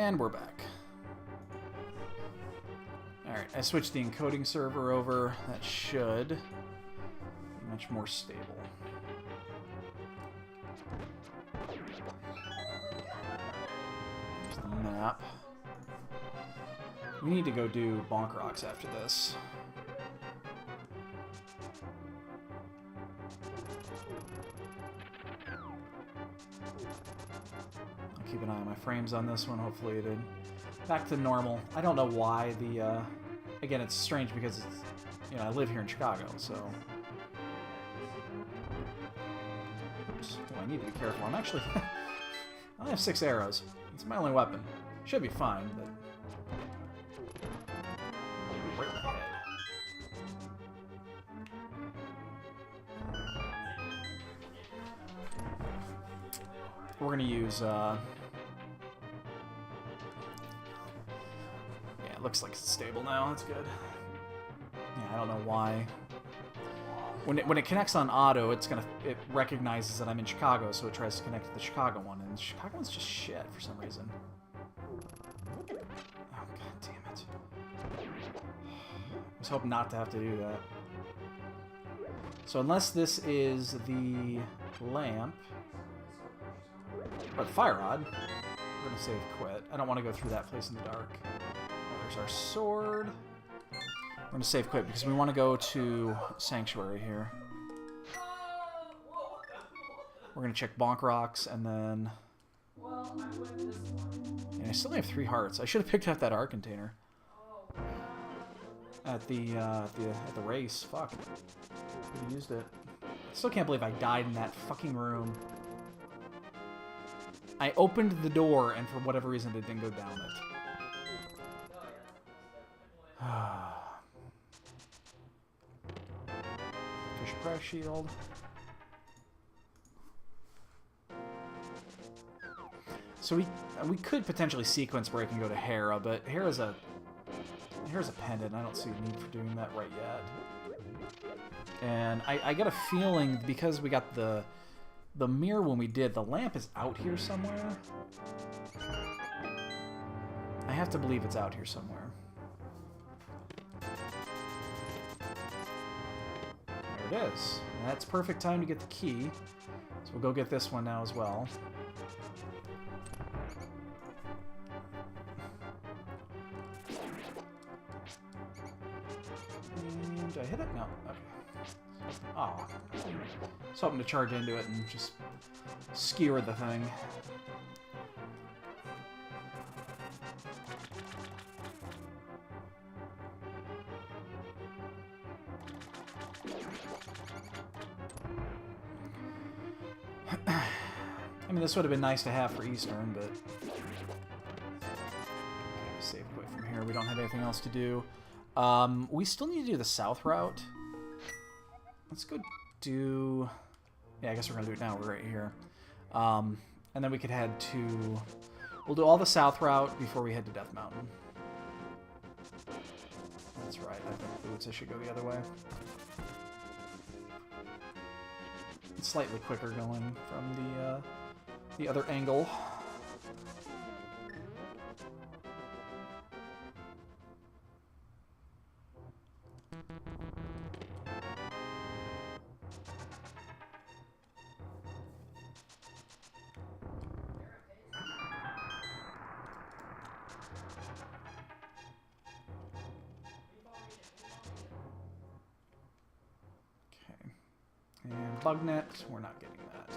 And we're back. Alright, I switched the encoding server over. That should be much more stable. There's the map. We need to go do Bonk Rocks after this. I'll keep an eye on my frames on this one. Hopefully it did. Back to normal. I don't know why the... Again, it's strange because it's, you know, I live here in Chicago, so... Oops. Oh, I need to be careful. I'm actually... I only have 6 arrows. It's my only weapon. Should be fine, but... Right in the head. We're gonna use, yeah, it looks like it's stable now. That's good. Yeah, I don't know why. When it connects on auto, it recognizes that I'm in Chicago, so it tries to connect to the Chicago one, and the Chicago one's just shit for some reason. Oh, god damn it. I was hoping not to have to do that. So unless this is the lamp, or the fire rod, we're going to save quit. I don't want to go through that place in the dark. Oh, there's our sword. We're going to save quit because we want to go to Sanctuary here. We're going to check Bonk Rocks and then... And I still have 3 hearts. I should have picked up that art container. At the race. Fuck. Could have used it. I still can't believe I died in that fucking room. I opened the door, and for whatever reason, it didn't go down it. Fish press shield. So we could potentially sequence break and go to Hera, but Hera's a pendant. I don't see a need for doing that right yet. And I get a feeling, because we got the mirror when we did, the lamp is out here somewhere. I have to believe it's out here somewhere. There it is. And that's perfect time to get the key. So we'll go get this one now as well. And did I hit it? No. Okay. Oh. I was hoping to charge into it and just skewer the thing. I mean, this would have been nice to have for Eastern, but... Okay, save quit from here. We don't have anything else to do. We still need to do the south route. Let's go do... Yeah, I guess we're going to do it now. We're right here. And then we could head to... We'll do all the south route before we head to Death Mountain. That's right. I think boots, I should go the other way. It's slightly quicker going from the other angle. Bugnet, we're not getting that.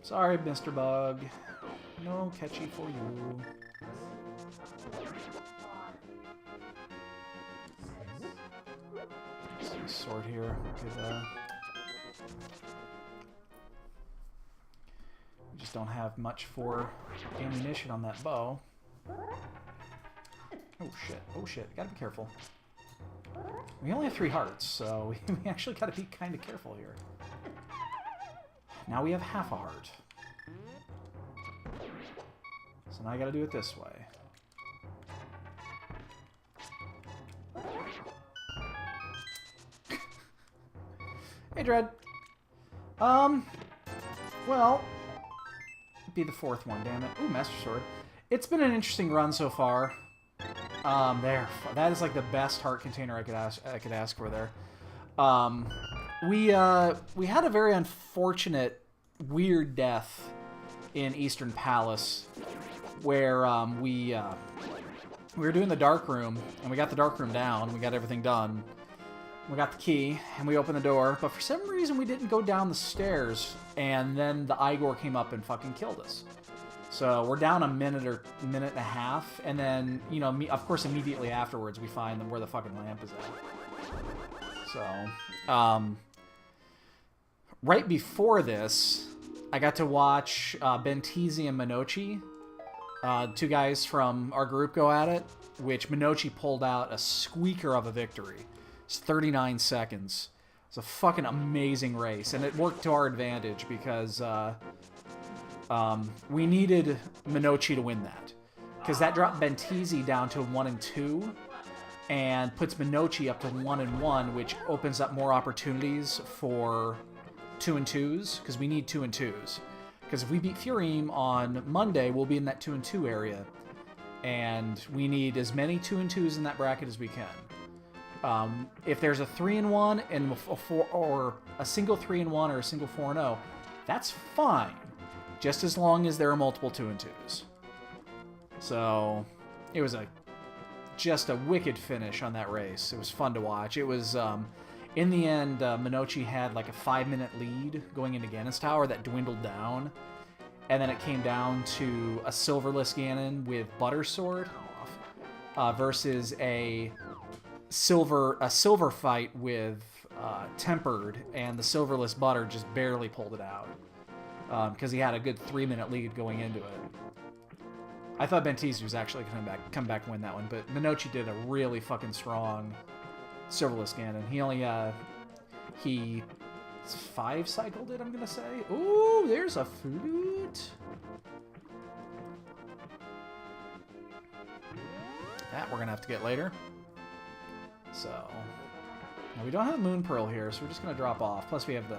Sorry, Mr. Bug. No catchy for you. Some sword here. We just don't have much for ammunition on that bow. Oh shit, oh shit, gotta be careful. We only have 3 hearts, so we actually gotta be kind of careful here. Now we have half a heart. So now I gotta do it this way. Hey, Dread. Well, it'd be the 4th one, damn it. Ooh, Master Sword. It's been an interesting run so far. That is like the best heart container I could ask for there. We had a very unfortunate, weird death in Eastern Palace, where we were doing the dark room, and we got the dark room down. We got everything done. We got the key, and we opened the door, but for some reason we didn't go down the stairs, and then the Igor came up and fucking killed us. So we're down a minute or minute and a half, and then, you know, of course, immediately afterwards we find where the fucking lamp is at. So, right before this, I got to watch Bentisi and Minochi, two guys from our group, go at it, which Minochi pulled out a squeaker of a victory. It's 39 seconds. It's a fucking amazing race, and it worked to our advantage because we needed Minochi to win that. Because that dropped Bentisi down to 1 and 2, and puts Minochi up to 1 and 1, which opens up more opportunities for 2 and 2s, because we need 2 and 2s. Because if we beat Furim on Monday, we'll be in that 2 and 2 area, and we need as many 2 and 2s in that bracket as we can. If there's a 3 and 1 and a 4, or a single 3 and 1 or a single 4 and 0, that's fine, just as long as there are multiple 2 and 2s. So it was just a wicked finish on that race. It was fun to watch. It was in the end, Minochi had like a 5-minute lead going into Ganon's Tower that dwindled down, and then it came down to a silverless Ganon with Butter Sword versus a silver fight with Tempered, and the silverless Butter just barely pulled it out because he had a good 3-minute lead going into it. I thought Bentisi was actually going to come back and win that one, but Minochi did a really fucking strong silverless Ganon. He 5-cycled it, I'm going to say. Ooh, there's a flute. That we're going to have to get later. So, now we don't have Moon Pearl here, so we're just going to drop off. Plus we have the...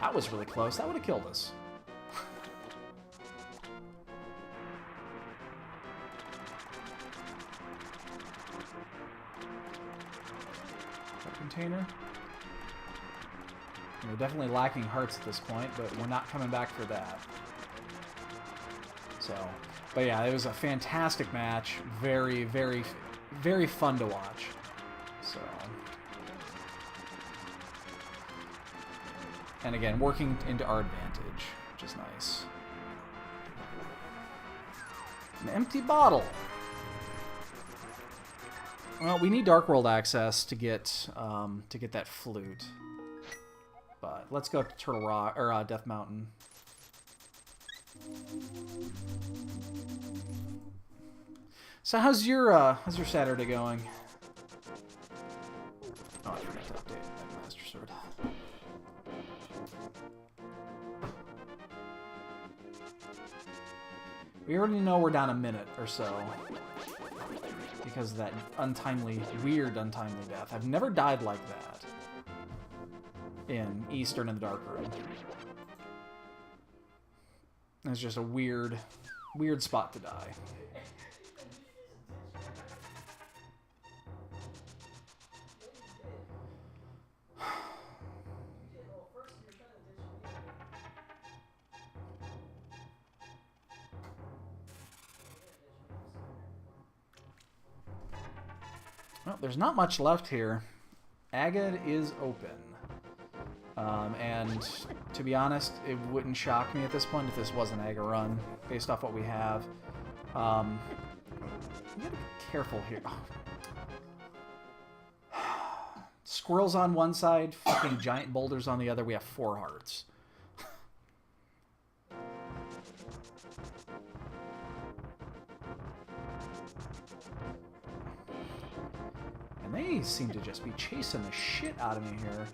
That was really close. That would have killed us. Container. We're definitely lacking hearts at this point, but we're not coming back for that. So, but yeah, it was a fantastic match. Very, very, very fun to watch. So, and again, working into our advantage, which is nice. An empty bottle. Well, we need Dark World access to get that flute. But let's go to Turtle Rock or Death Mountain. So how's your Saturday going? Oh, I forgot to update my Master Sword. We already know we're down a minute or so because of that weird untimely death. I've never died like that in Eastern in the Dark Room. It's just a weird spot to die. Well, there's not much left here. Agate is open. And to be honest, it wouldn't shock me at this point if this was an Aga run, based off what we have. You gotta be careful here. Squirrels on one side, fucking giant boulders on the other. We have 4 hearts. And they seem to just be chasing the shit out of me here.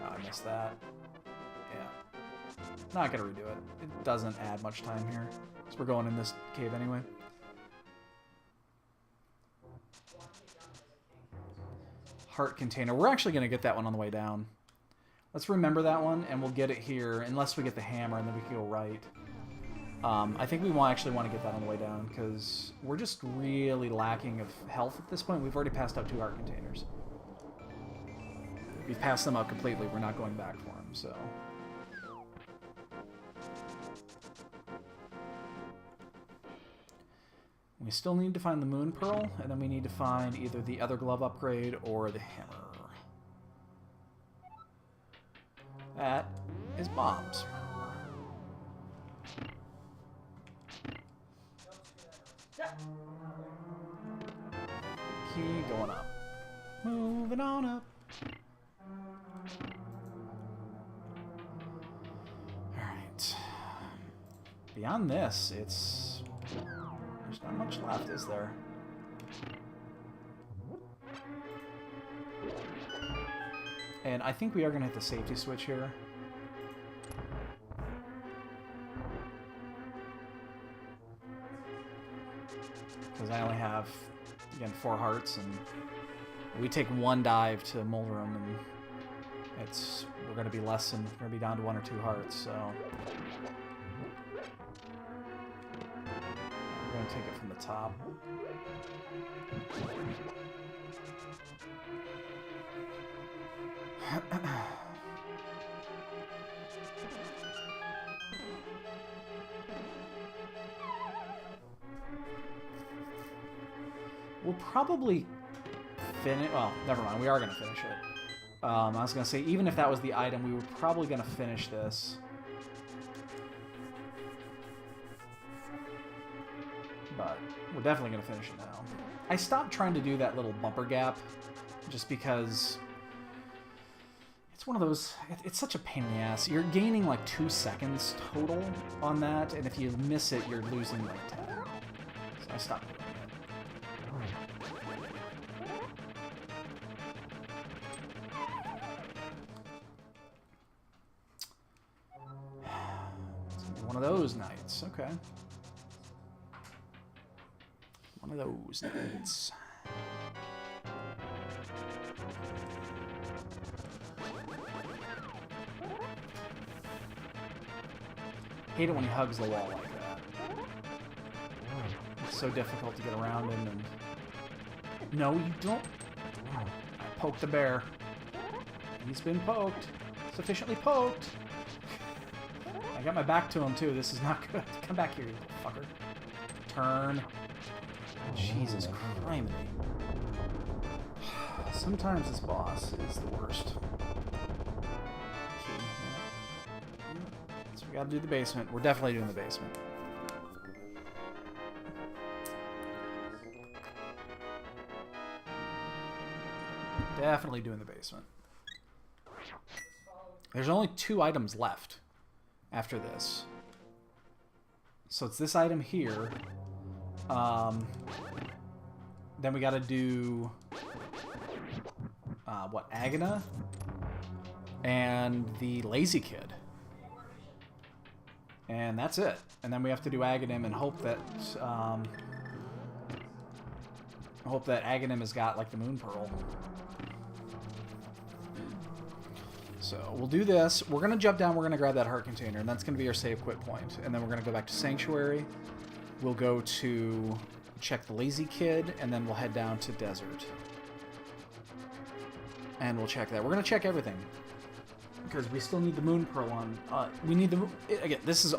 Oh, I missed that. Yeah. Not gonna redo it. It doesn't add much time here. So we're going in this cave anyway. Heart container. We're actually gonna get that one on the way down. Let's remember that one, and we'll get it here, unless we get the hammer, and then we can go right. I think we actually want to get that on the way down, because we're just really lacking of health at this point. We've already passed out 2 heart containers. We've passed them out completely. We're not going back for them, so... We still need to find the Moon Pearl, and then we need to find either the other glove upgrade or the hammer. That is bombs. Key going up. Moving on up. Alright. Beyond this, it's... There's not much left, is there? And I think we are going to hit the safety switch here. Because I only have, again, 4 hearts, and we take 1 dive to Mulderum, and we're going to be less than, we're going to be down to 1 or 2 hearts, so... We're going to take it from the top. We'll probably finish... Well, never mind. We are going to finish it. I was going to say, even if that was the item, we were probably going to finish this. But we're definitely going to finish it now. I stopped trying to do that little bumper gap just because... It's one of those... It's such a pain in the ass. You're gaining like 2 seconds total on that, and if you miss it, you're losing like 10. So I stopped doing it. One of those nights, okay. One of those nights. Hate it when he hugs the wall like that. It's so difficult to get around him, and... No, you don't... I poked the bear. He's been poked. Sufficiently poked. I got my back to him, too. This is not good. Come back here, you little fucker. Turn. Jesus Christ. Sometimes this boss is the worst. Okay. So we gotta do the basement. We're definitely doing the basement. Definitely doing the basement. There's only 2 items left after this. So it's this item here. Then we gotta do... what? Agana? And the Lazy Kid. And that's it. And then we have to do Aghanim and hope that... Aghanim has got, like, the Moon Pearl. So, we'll do this. We're going to jump down, we're going to grab that heart container, and that's going to be our save quit point. And then we're going to go back to Sanctuary. We'll go to check the Lazy Kid, and then we'll head down to Desert. And we'll check that. We're going to check everything. Because we still need the Moon Pearl on... we need the... Again, this is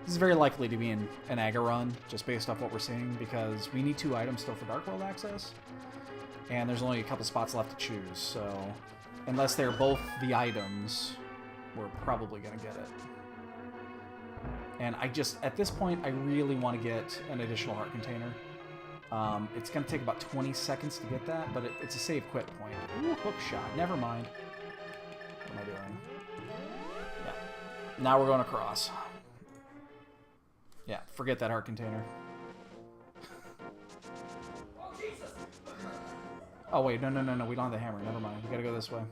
very likely to be an Aga run, just based off what we're seeing, because we need 2 items still for Dark World access. And there's only a couple spots left to choose, so... Unless they're both the items, we're probably going to get it. And I just, at this point, I really want to get an additional heart container. It's going to take about 20 seconds to get that, but it's a save quit point. Ooh, hook shot. Never mind. What am I doing? Yeah. Now we're going across. Yeah, forget that heart container. Oh, wait, no, we don't have the hammer. Never mind. We gotta go this way.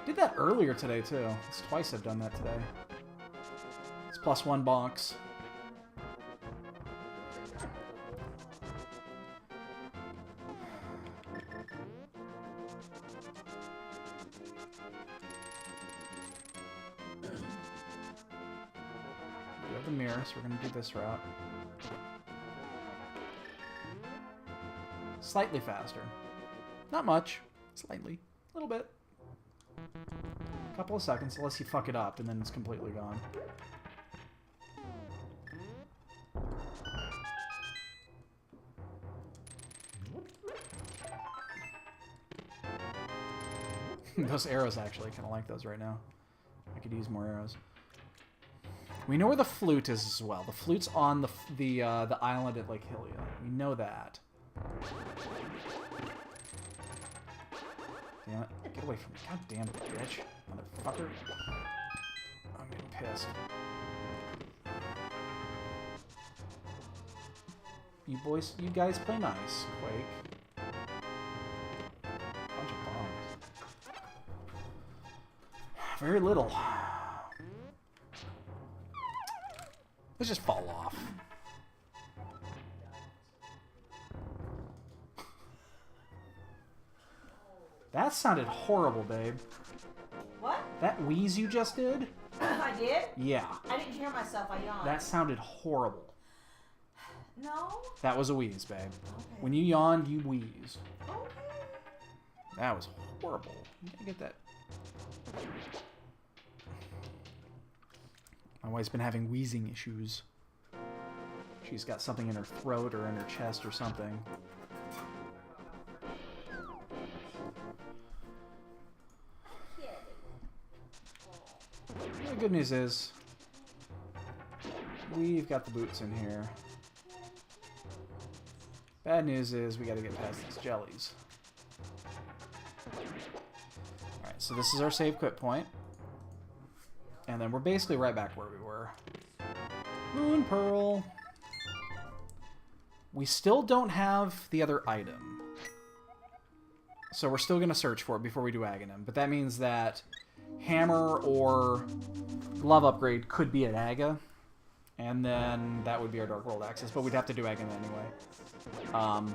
Did that earlier today, too. It's twice I've done that today. It's +1 bonks. the mirror, so we're going to do this route. Slightly faster. Not much. Slightly. A little bit. A couple of seconds, unless you fuck it up, and then it's completely gone. Those arrows, actually, I kind of like those right now. I could use more arrows. We know where the flute is as well. The flute's on the island at Lake Hylia. We know that. Damn it. Get away from me. God damn it, bitch. Motherfucker. I'm getting pissed. You boys, you guys play nice, Quake. Bunch of bombs. Very little. Let's just fall off. That sounded horrible, babe. What? That wheeze you just did? I did? Yeah. I didn't hear myself. I yawned. That sounded horrible. No? That was a wheeze, babe. Okay. When you yawned, you wheezed. Okay. That was horrible. You gotta get that. My wife's been having wheezing issues. She's got something in her throat or in her chest or something. The good news is, we've got the boots in here. Bad news is, we gotta get past these jellies. Alright, so this is our save quit point. And then we're basically right back where we were. Moon Pearl. We still don't have the other item. So we're still going to search for it before we do Aghanim. But that means that Hammer or Glove upgrade could be at Aga. And then that would be our Dark World access. But we'd have to do Aghanim anyway.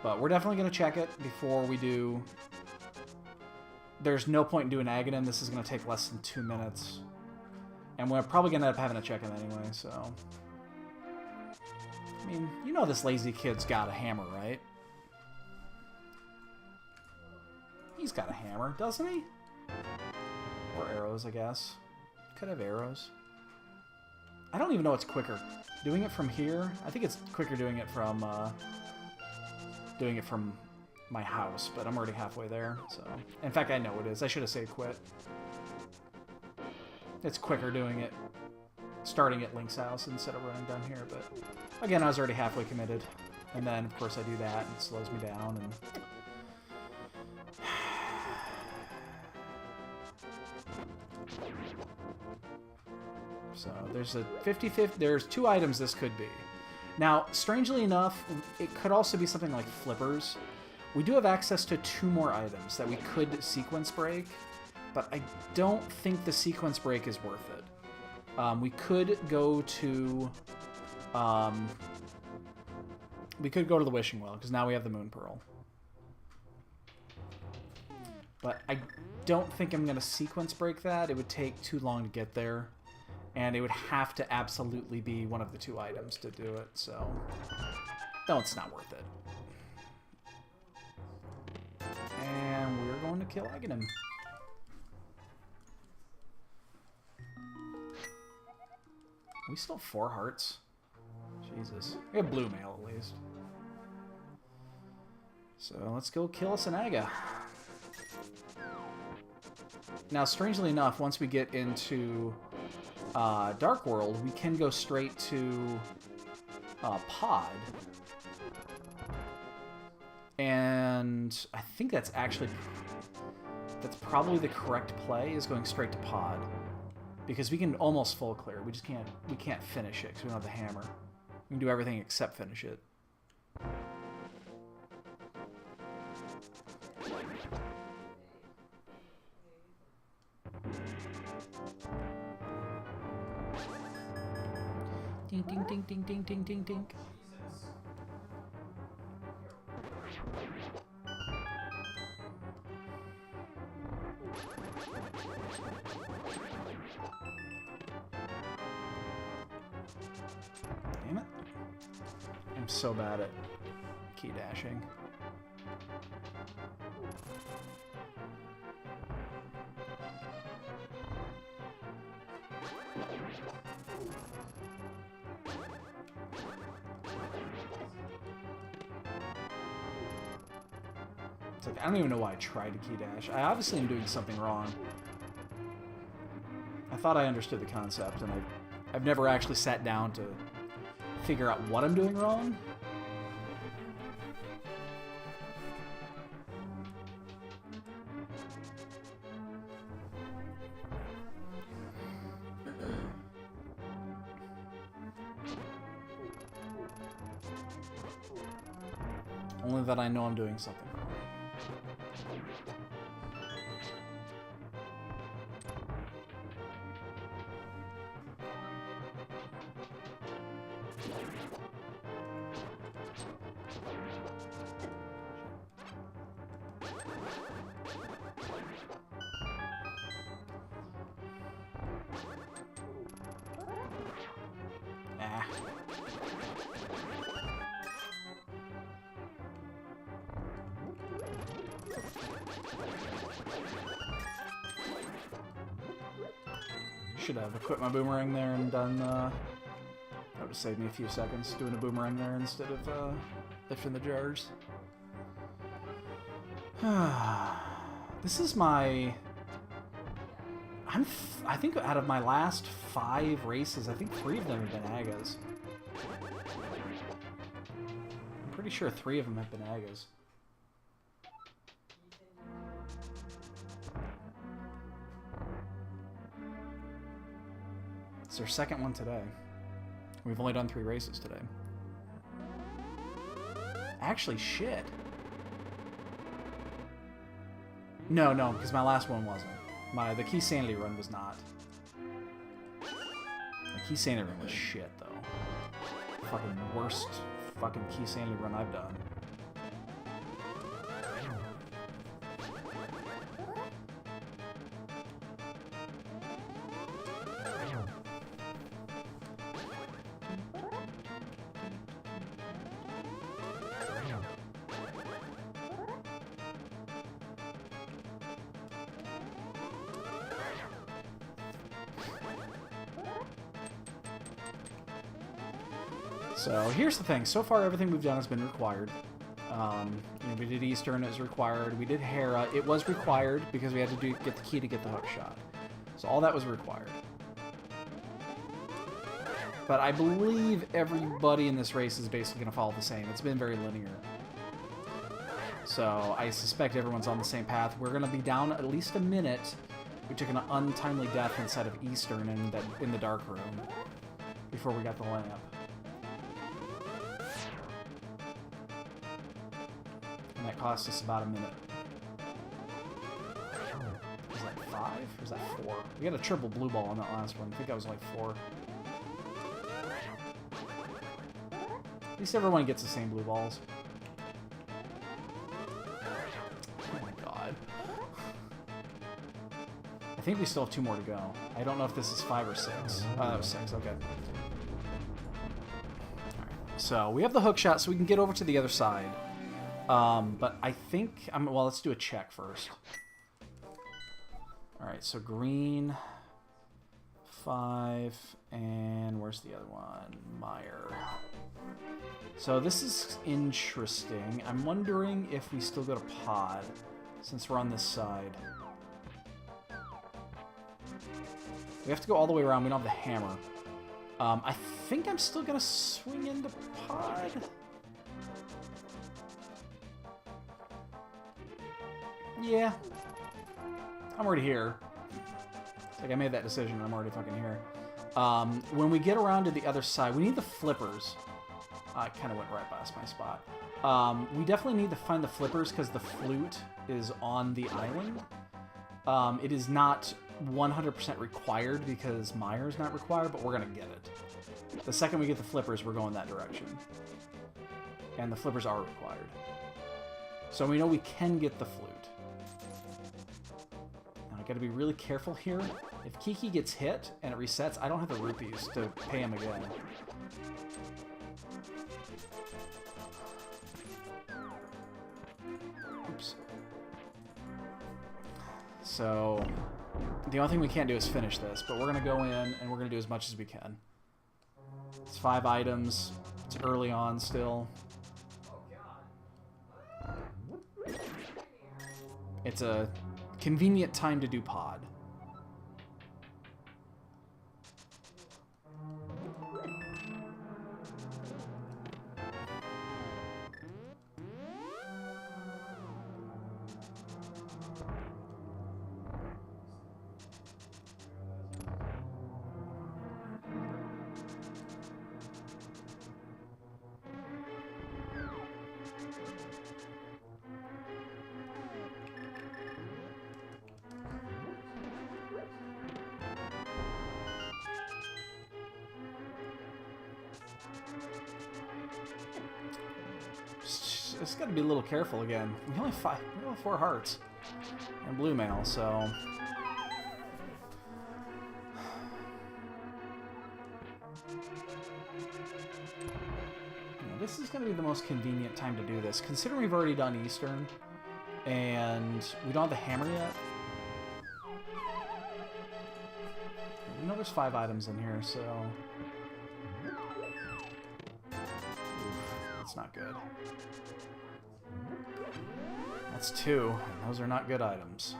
But we're definitely going to check it before we do... There's no point in doing Aghanim. This is going to take less than 2 minutes. And we're probably going to end up having to check him anyway, so... I mean, you know this lazy kid's got a hammer, right? He's got a hammer, doesn't he? Or arrows, I guess. Could have arrows. I don't even know what's quicker. Doing it from here? I think it's quicker doing it from my house, but I'm already halfway there, so... In fact, I know it is. I should have saved quit. It's quicker doing it, starting at Link's house instead of running down here, but... Again, I was already halfway committed. And then, of course, I do that, and it slows me down, and... So, there's a 50-50... There's 2 items this could be. Now, strangely enough, it could also be something like flippers. We do have access to 2 more items that we could sequence break, but I don't think the sequence break is worth it. We could go to... we could go to the Wishing Well, because now we have the Moon Pearl. But I don't think I'm going to sequence break that. It would take too long to get there. And it would have to absolutely be one of the 2 items to do it, so... No, it's not worth it. And we're going to kill Aghanim. We still have 4 hearts. Jesus. We have blue mail, at least. So, let's go kill us an Aga. Now, strangely enough, once we get into... Dark World, we can go straight to Pod. And I think that's actually... That's probably the correct play, is going straight to Pod. Because we can almost full clear. We just can't... We can't finish it, because we don't have the hammer. We can do everything except finish it. Ding, ding, ding, ding, ding, ding, ding, ding. so bad at key dashing. It's like, I don't even know why I tried to key dash. I obviously am doing something wrong. I thought I understood the concept, and I've never actually sat down to figure out what I'm doing wrong. Only that I know I'm doing something wrong. Ah. Should have equipped my boomerang there and done, that would have saved me a few seconds doing a boomerang there instead of, lifting the jars. This is my... I think out of my last 5 races, I think 3 of them have been Agas. I'm pretty sure 3 of them have been Agas. It's our second one today. We've only done 3 races today. Actually, shit. No, because my last one wasn't. The Key Sanity run was not. The Key Sanity run was shit, though. Fucking worst fucking Key Sanity run I've done. So here's the thing. So far, everything we've done has been required. We did Eastern, it was required. We did Hera, it was required because we had to get the key to get the hook shot. So all that was required. But I believe everybody in this race is basically going to follow the same. It's been very linear. So I suspect everyone's on the same path. We're going to be down at least a minute. We took an untimely death inside of Eastern in the dark room before we got the lamp. And that cost us about a minute. Was that 5? Or was that 4? We got a triple blue ball on that last one. I think that was like 4. At least everyone gets the same blue balls. Oh my god. I think we still have 2 more to go. I don't know if this is 5 or 6. Oh, that was 6. Okay. Alright. So, we have the hook shot so we can get over to the other side. But I think... well, let's do a check first. Alright, so green... 5... And where's the other one? Meyer. So this is interesting. I'm wondering if we still go to pod, since we're on this side. We have to go all the way around. We don't have the hammer. I think I'm still going to swing into pod. Yeah. I'm already here. It's like I made that decision and I'm already fucking here. When we get around to the other side, we need the flippers. I kind of went right past my spot. We definitely need to find the flippers because the flute is on the island. It is not 100% required because Meyer's not required, but we're going to get it. The second we get the flippers, we're going that direction. And the flippers are required. So we know we can get the flute. Now I got to be really careful here. If Kiki gets hit and it resets, I don't have the rupees to pay him again. So the only thing we can't do is finish this, but we're going to go in and we're going to do as much as we can. It's 5 items. It's early on still. It's a convenient time to do pod. Just gotta be a little careful again. We only have 4 hearts and blue mail, so this is gonna be the most convenient time to do this, considering we've already done Eastern and we don't have the hammer yet. We know there's 5 items in here, so that's not good. That's 2, and those are not good items.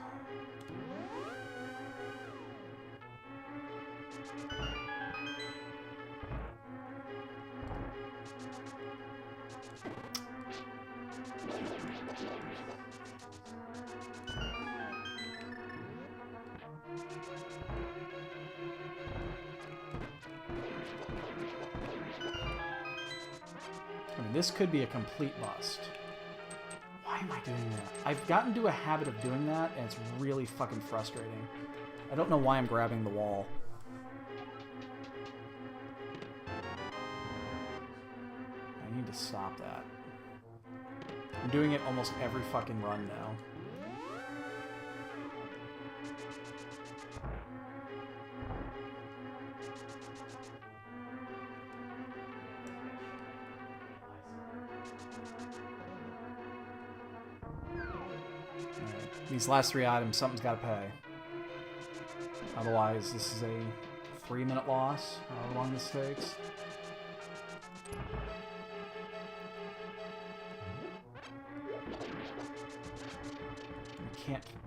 I mean, this could be a complete bust. Why am I doing that? I've gotten into a habit of doing that, and it's really fucking frustrating. I don't know why I'm grabbing the wall. I need to stop that. I'm doing it almost every fucking run now. These last 3 items, something's got to pay. Otherwise, this is a 3-minute loss, however long this takes.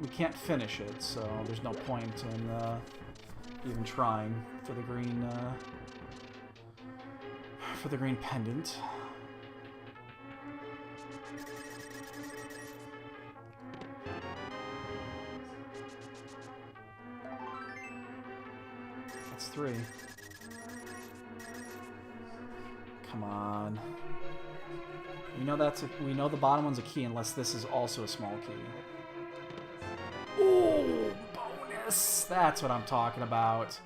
We can't finish it, so there's no point in even trying for the green pendant. That's 3. Come on. We know the bottom one's a key unless this is also a small key. Ooh, bonus! That's what I'm talking about.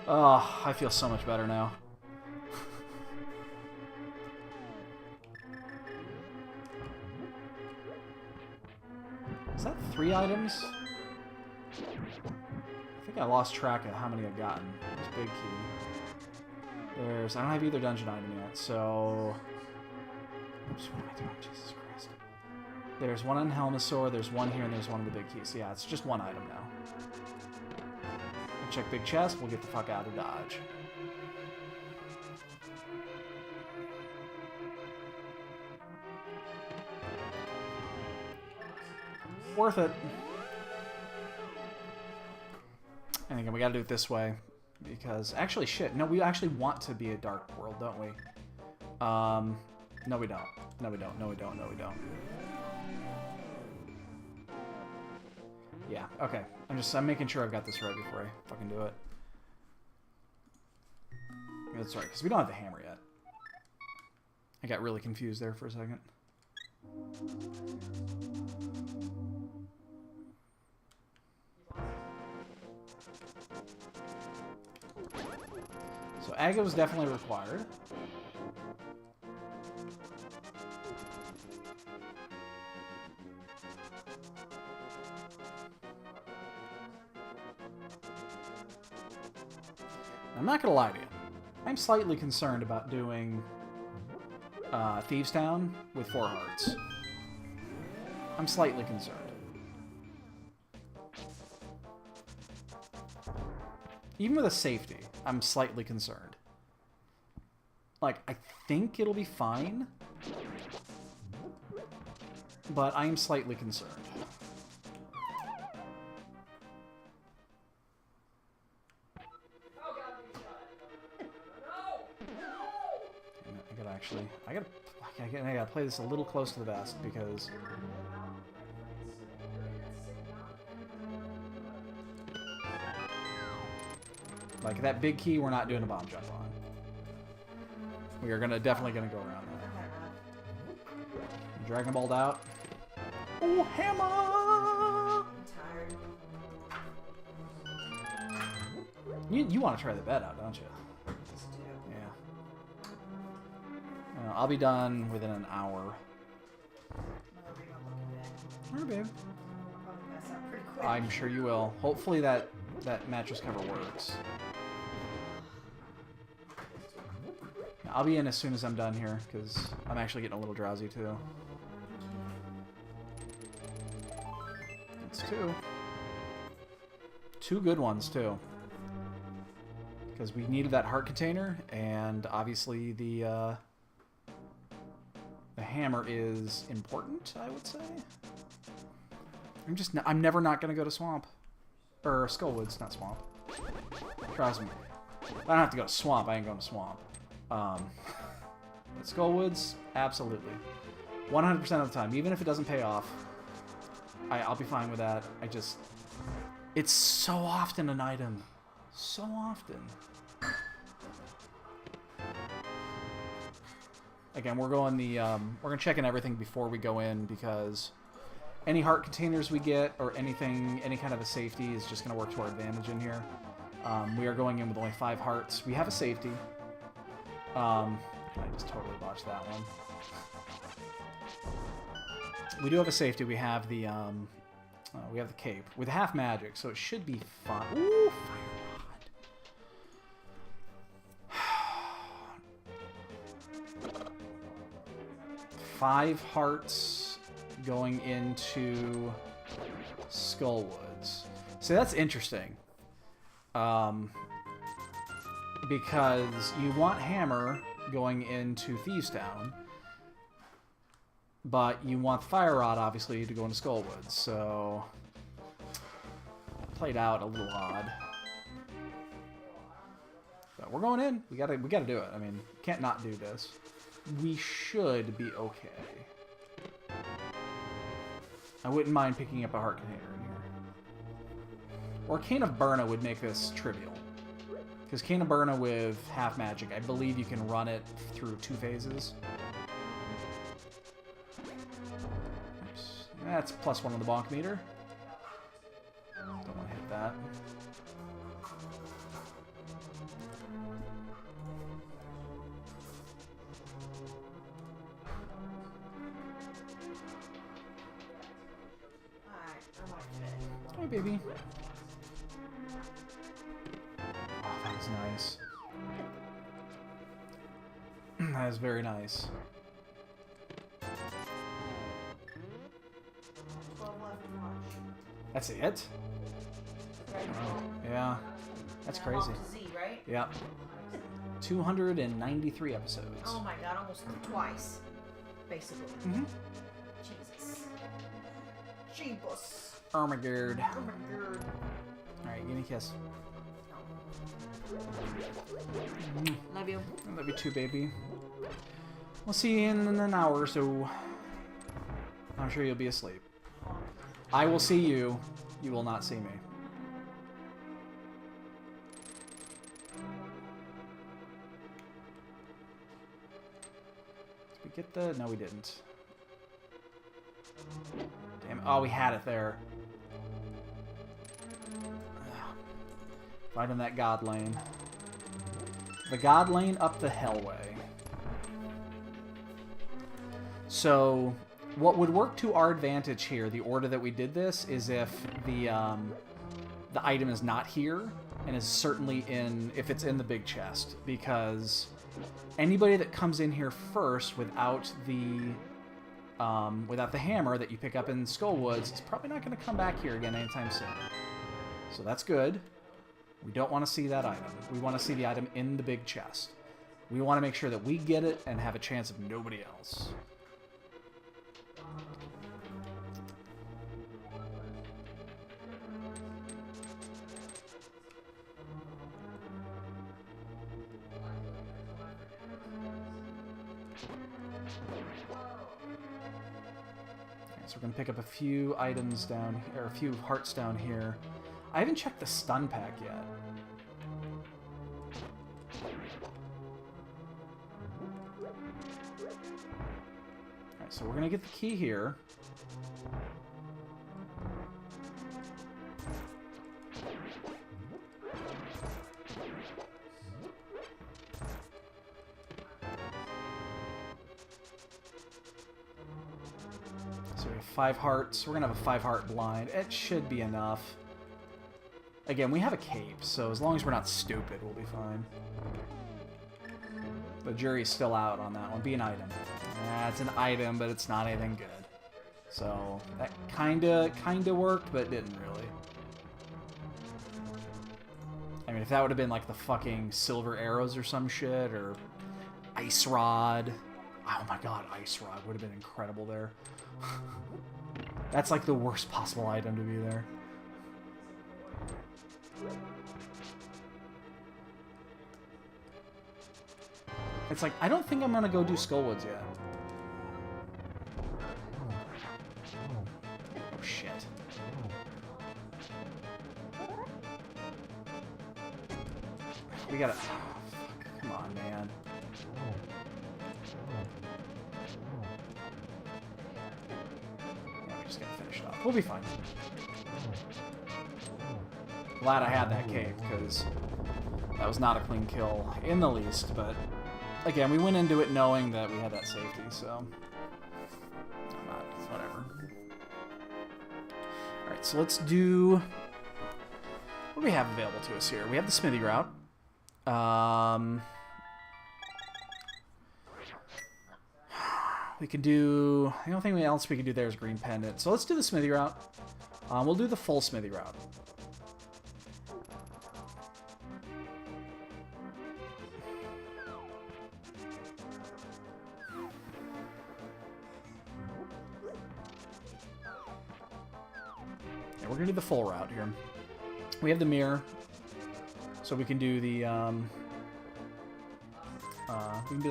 Oh, I feel so much better now. Is that 3 items? I think I lost track of how many I've gotten. There's big key. I don't have either dungeon item yet, so... Oops, what am I doing? Jesus Christ. There's one on Helmasaur, there's one here, and there's one in the big key. So yeah, it's just 1 item now. We'll check big chest, we'll get the fuck out of Dodge. Worth it. And again, we gotta do it this way. Because, actually, shit. No, we actually want to be a dark world, don't we? No, we don't. No, we don't. No, we don't. No, we don't. Yeah, okay. I'm making sure I've got this right before I fucking do it. That's right, because we don't have the hammer yet. I got really confused there for a second. So Aga was definitely required. I'm not gonna lie to you. I'm slightly concerned about doing Thieves Town with 4 hearts. I'm slightly concerned. Even with a safety, I'm slightly concerned. Like, I think it'll be fine, but I am slightly concerned. I gotta play this a little close to the vest because like that big key we're not doing a bomb jump on. We are definitely gonna go around that. Dragon Balled out. Oh, hammer! I'm tired. You want to try the bed out, don't you? Just do. Yeah. I'll be done within an hour. Alright, babe. I'll probably mess up pretty quick. I'm sure you will. Hopefully that mattress cover works. I'll be in as soon as I'm done here, because I'm actually getting a little drowsy, too. It's two. Two good ones, too. Because we needed that heart container, and obviously the hammer is important, I would say. I'm never not going to go to Swamp. Or Skullwoods, not Swamp. Trust me. I don't have to go to Swamp, I ain't going to Swamp. But Skullwoods, absolutely. 100% of the time, even if it doesn't pay off, I'll be fine with that. It's so often an item. So often. Again, we're gonna check in everything before we go in because any heart containers we get or anything, any kind of a safety is just gonna work to our advantage in here. We are going in with only 5 hearts. We have a safety. I just totally botched that one. We do have a safety. We have the cape with half magic, so it should be fine. Ooh, fire rod. 5 hearts going into Skullwoods. So that's interesting. Because you want hammer going into Thieves Town, but you want Fire Rod, obviously, to go into Skullwoods, so that played out a little odd. But we're going in. We gotta do it. I mean, can't not do this. We should be okay. I wouldn't mind picking up a heart container in here. Or Cane of Burna would make this trivial. Because Cane of Burna with half magic, I believe you can run it through 2 phases. Oops. That's +1 on the bonk meter. Don't want to hit that. Hey, baby. Oh, that is nice. That is very nice. 12 left to watch. That's it? Oh, yeah. That's And I'm off crazy. to Z, right? Yep. 293 episodes. Oh my god, almost twice. Basically. Mm-hmm. Jesus. Jeebus. Armageddon. Oh my god. Alright, give me a kiss. Love you. I love you too, baby. We'll see you in an hour or so. I'm sure you'll be asleep. I will see you. You will not see me. Did we get the... No, we didn't. Damn it. Oh, we had it there. Right in that god lane. The god lane up the hellway. So, what would work to our advantage here, the order that we did this, is if the item is not here, and is certainly in, if it's in the big chest, because anybody that comes in here first without the hammer that you pick up in Skullwoods is probably not going to come back here again anytime soon. So that's good. We don't want to see that item. We want to see the item in the big chest. We want to make sure that we get it and have a chance of nobody else. So we're going to pick up a few items down here, or a few hearts down here. I haven't checked the stun pack yet. Alright, so we're going to get the key here. So we have 5 hearts. We're going to have a 5-heart blind. It should be enough. Again, we have a cape, so as long as we're not stupid, we'll be fine. The jury's still out on that one. Be an item. It's an item, but it's not anything good. So that kinda worked, but didn't really. I mean, if that would have been like the fucking silver arrows or some shit, or ice rod. Oh my god, ice rod would have been incredible there. That's like the worst possible item to be there. It's like, I don't think I'm gonna go do Skullwoods yet. Oh shit. We gotta... Oh, fuck. Come on, man. Yeah, we just gotta finish it off. We'll be fine. Glad I had that cave, because that was not a clean kill in the least, but again, we went into it knowing that we had that safety, so whatever. Alright, so let's do... What do we have available to us here? We have the smithy route. We can do... The only thing else we can do there is green pendant. So let's do the smithy route. We'll do the full smithy route. Yeah, we're gonna do the full route here. We have the mirror, so we can do the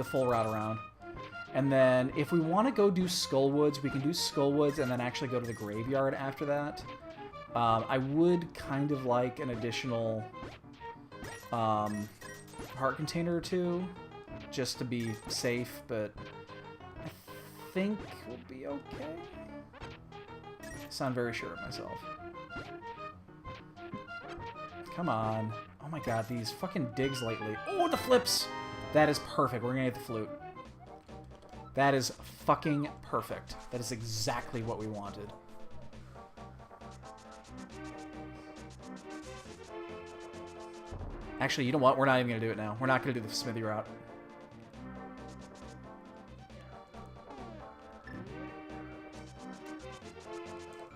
full route around. And then if we want to go do Skullwoods, we can do Skullwoods and then actually go to the graveyard after that. I would kind of like an additional heart container or two, just to be safe, but I think we'll be okay. I sound very sure of myself. Come on. Oh my god, these fucking digs lately. Oh, the flips! That is perfect. We're gonna get the flute. That is fucking perfect. That is exactly what we wanted. Actually, you know what? We're not even gonna do it now. We're not gonna do the smithy route.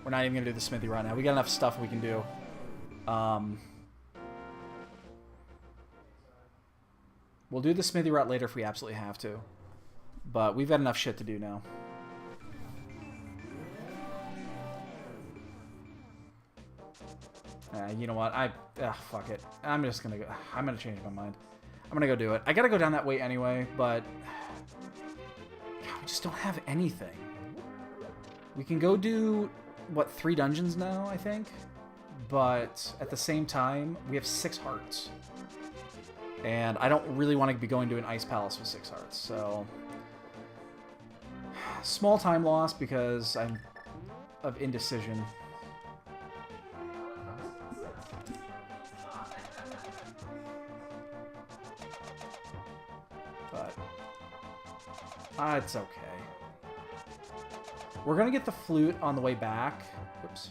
We're not even gonna do the smithy route now. We got enough stuff we can do. We'll do the smithy route later if we absolutely have to. But we've got enough shit to do now. You know what? Fuck it. I'm just gonna go. I'm gonna change my mind. I'm gonna go do it. I gotta go down that way anyway, but God, we just don't have anything. We can go do, what, 3 dungeons now, I think? But at the same time, we have 6 hearts. And I don't really want to be going to an ice palace with 6 hearts, so... Small time loss because I'm of indecision. But it's okay. We're gonna get the flute on the way back. Whoops.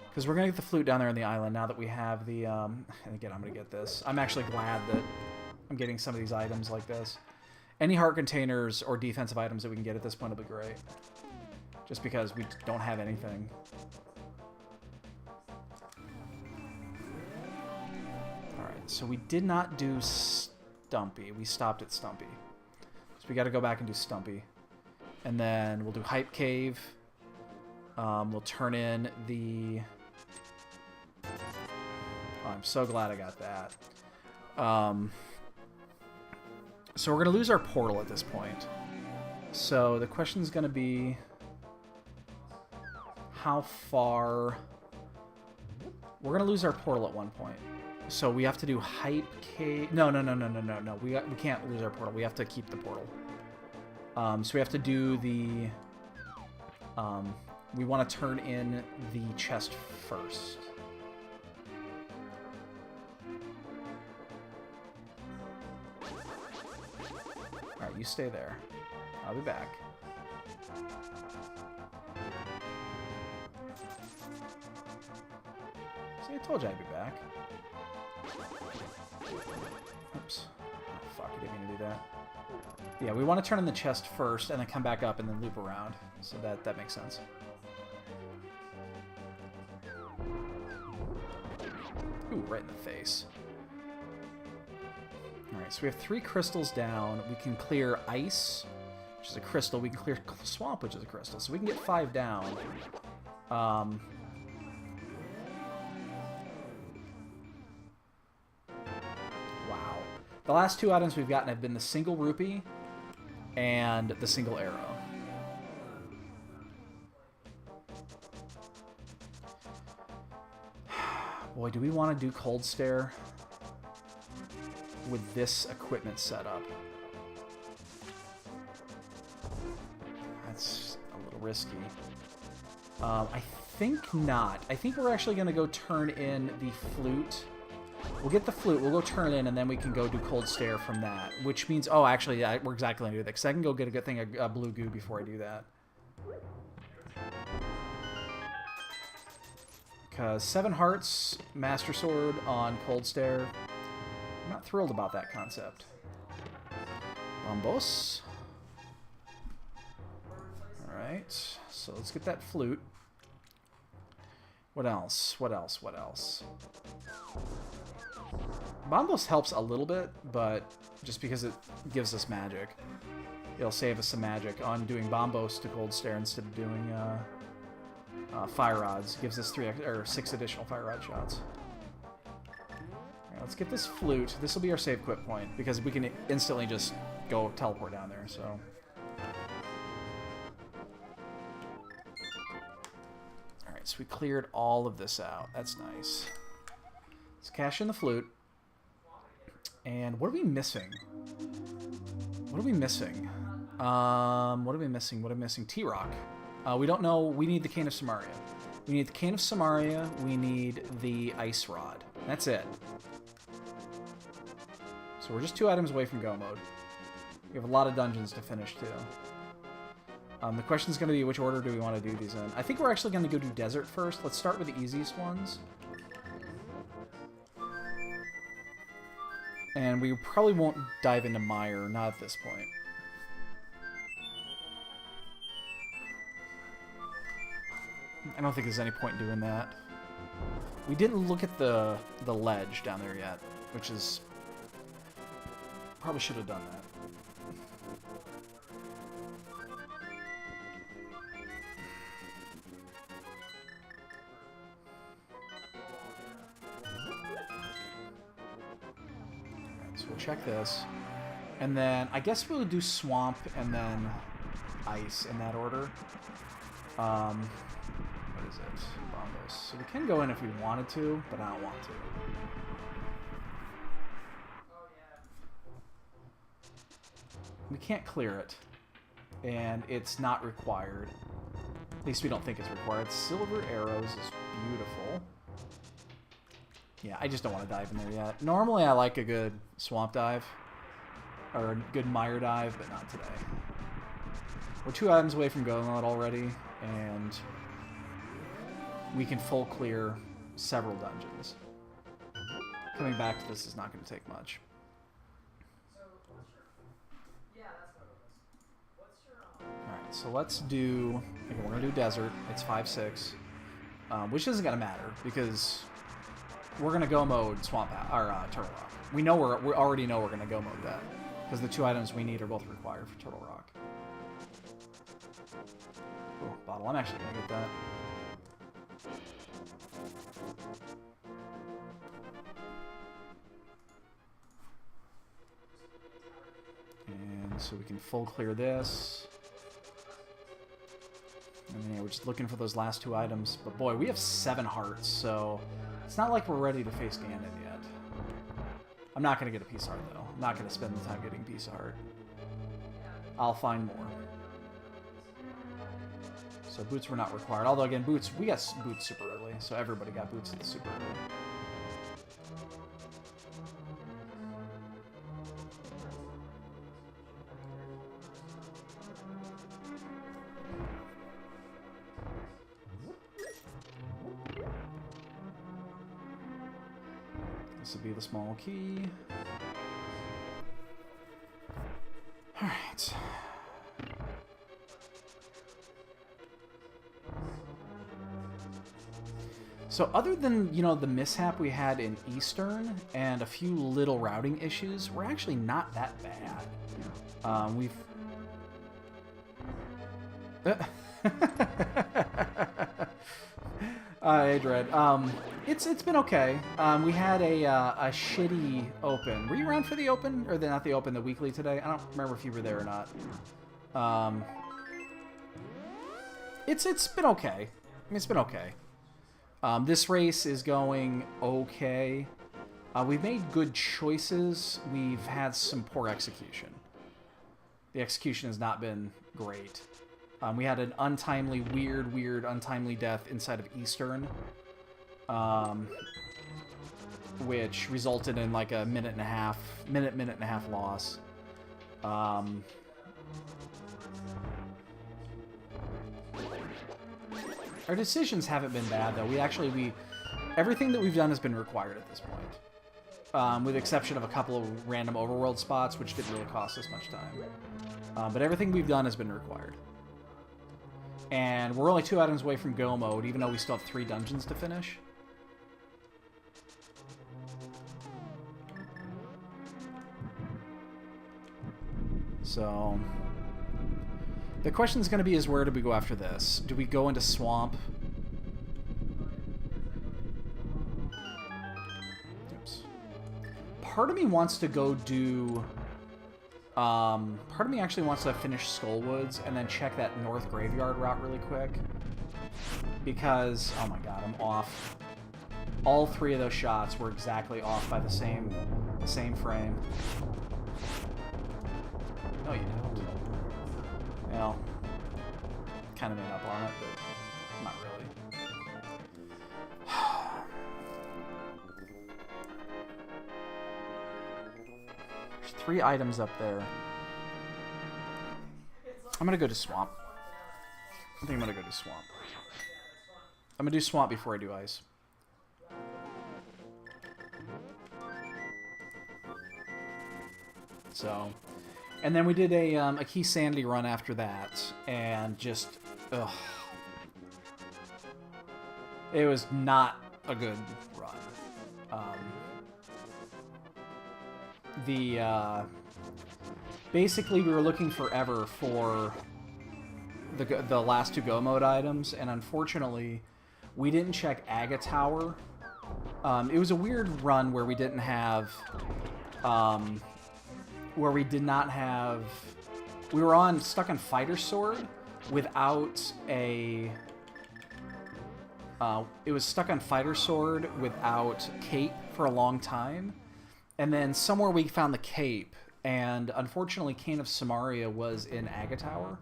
Because we're gonna get the flute down there on the island now that we have the, and again, I'm gonna get this. I'm actually glad that I'm getting some of these items like this. Any heart containers or defensive items that we can get at this point will be great. Just because we don't have anything. So we did not do Stumpy. We stopped at Stumpy. So we got to go back and do Stumpy. And then we'll do Hype Cave. We'll turn in the... Oh, I'm so glad I got that. So we're going to lose our portal at this point. So the question is going to be... How far... We're going to lose our portal at one point. So we have to do Hype Cave... No. We can't lose our portal. We have to keep the portal. So we have to do the... we want to turn in the chest first. Alright, you stay there. I'll be back. See, I told you I'd be back. Oops. Oh, fuck, I didn't mean to do that. Yeah, we want to turn in the chest first, and then come back up, and then loop around. So that makes sense. Ooh, right in the face. Alright, so we have 3 crystals down. We can clear ice, which is a crystal. We can clear swamp, which is a crystal. So we can get 5 down. Wow. The last 2 items we've gotten have been the single rupee and the single arrow. Boy, do we want to do cold stare with this equipment setup? That's a little risky. I think not. I think we're actually going to go turn in the flute. We'll get the flute, we'll go turn it in, and then we can go do cold stare from that. Which means, oh, actually, yeah, we're exactly going to do that, because I can go get a good thing of blue goo before I do that. Because 7 hearts, Master Sword on cold stare. I'm not thrilled about that concept. Bombos. Alright, so let's get that flute. What else? What else? What else? Bombos helps a little bit, but just because it gives us magic. It'll save us some magic on doing Bombos to cold stare instead of doing fire rods. Gives us 6 additional fire rod shots. Alright, let's get this flute. This will be our save quit point, because we can instantly just go teleport down there, so... Alright, so we cleared all of this out. That's nice. Let's cash in the flute. And what are we missing? What are we missing? What are we missing? What are we missing? T-Rock. We don't know. We need the Cane of Samaria. We need the Cane of Samaria. We need the Ice Rod. That's it. So we're just 2 items away from go mode. We have a lot of dungeons to finish, too. The question is going to be, which order do we want to do these in? I think we're actually going to go do Desert first. Let's start with the easiest ones. And we probably won't dive into Mire, not at this point. I don't think there's any point in doing that. We didn't look at the ledge down there yet, which is... Probably should have done that. So we'll check this. And then I guess we'll do Swamp and then Ice in that order. What is it? Bombos. So we can go in if we wanted to, but I don't want to. We can't clear it. And it's not required. At least we don't think it's required. Silver Arrows is beautiful. Yeah, I just don't want to dive in there yet. Normally I like a good swamp dive. Or a good mire dive, but not today. We're 2 items away from going mode already, and we can full clear several dungeons. Coming back to this is not going to take much. Alright, so let's do... Okay, we're going to do Desert. It's 5-6. Which isn't going to matter, because we're gonna go mode Swamp or Turtle Rock. We know we already know we're gonna go mode that because the 2 items we need are both required for Turtle Rock. Ooh, bottle. I'm actually gonna get that. And so we can full clear this. And then, yeah, we're just looking for those last 2 items. But boy, we have 7 hearts, so it's not like we're ready to face Ganon yet. I'm not going to get a piece of heart, though. I'm not going to spend the time getting a piece of heart. I'll find more. So boots were not required. Although, again, boots, we got boots super early, so everybody got boots super early. This will be the small key. Alright. So other than, you know, the mishap we had in Eastern and a few little routing issues, we're actually not that bad. We've... Hey, Dread. It's been okay. We had a shitty open. Were you around for the open? Or not the open, the weekly today? I don't remember if you were there or not. It's been okay. I mean, it's been okay. This race is going okay. We've made good choices. We've had some poor execution. The execution has not been great. We had an untimely, weird, untimely death inside of Eastern, which resulted in like a minute and a half loss. Our decisions haven't been bad, though. Everything that we've done has been required at this point. With the exception of a couple of random overworld spots, which didn't really cost us much time. But everything we've done has been required. And we're only 2 items away from go mode, even though we still have 3 dungeons to finish. So... the question is going to be is where do we go after this? Do we go into Swamp? Oops. Part of me wants to go do... part of me actually wants to finish Skullwoods and then check that North Graveyard route really quick. Because, oh my god, I'm off. All 3 of those shots were exactly off by the same frame. No, you don't. Well, kind of made up on it, but not really. There's 3 items up there. I'm gonna go to Swamp. I think I'm gonna go to Swamp. I'm gonna do Swamp before I do Ice. So... and then we did a Key Sandy run after that, and just, ugh. It was not a good run. Basically we were looking forever for the last 2 go mode items, and unfortunately we didn't check Aga Tower. It was a weird run where we didn't have... where we did not have... we were stuck on Fighter Sword without a... it was stuck on Fighter Sword without Cape for a long time. And then somewhere we found the Cape, and unfortunately Cane of Samaria was in Aga Tower.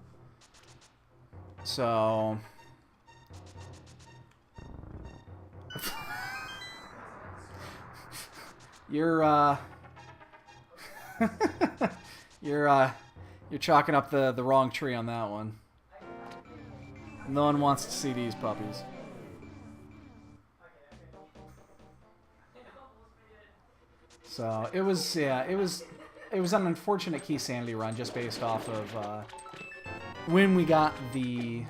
So... You're chalking up the wrong tree on that one. No one wants to see these puppies. So it was, yeah, it was an unfortunate Key Sandy run just based off of when we got the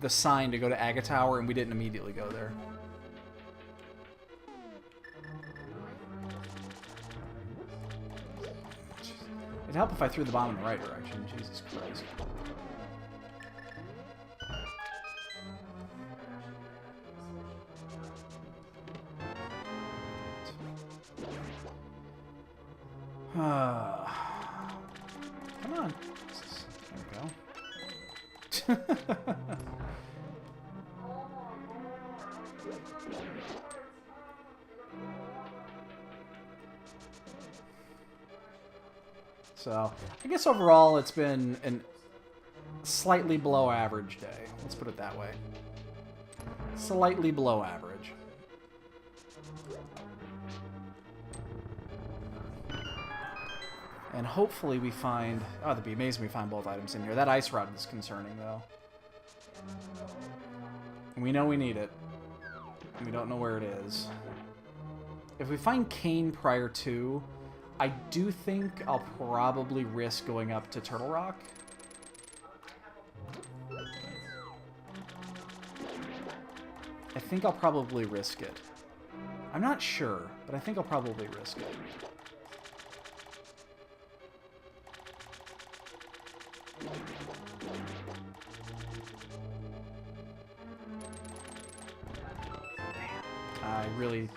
sign to go to Aga Tower and we didn't immediately go there. It'd help if I threw the bomb in the right direction. Jesus Christ. Come on. There we go. So, I guess overall it's been a slightly below average day. Let's put it that way. Slightly below average. And hopefully we find... Oh, that'd be amazing if we find both items in here. That ice rod is concerning, though. We know we need it. We don't know where it is. If we find Cane prior to... I do think I'll probably risk going up to Turtle Rock. I think I'll probably risk it. I'm not sure, but I think I'll probably risk it. I really...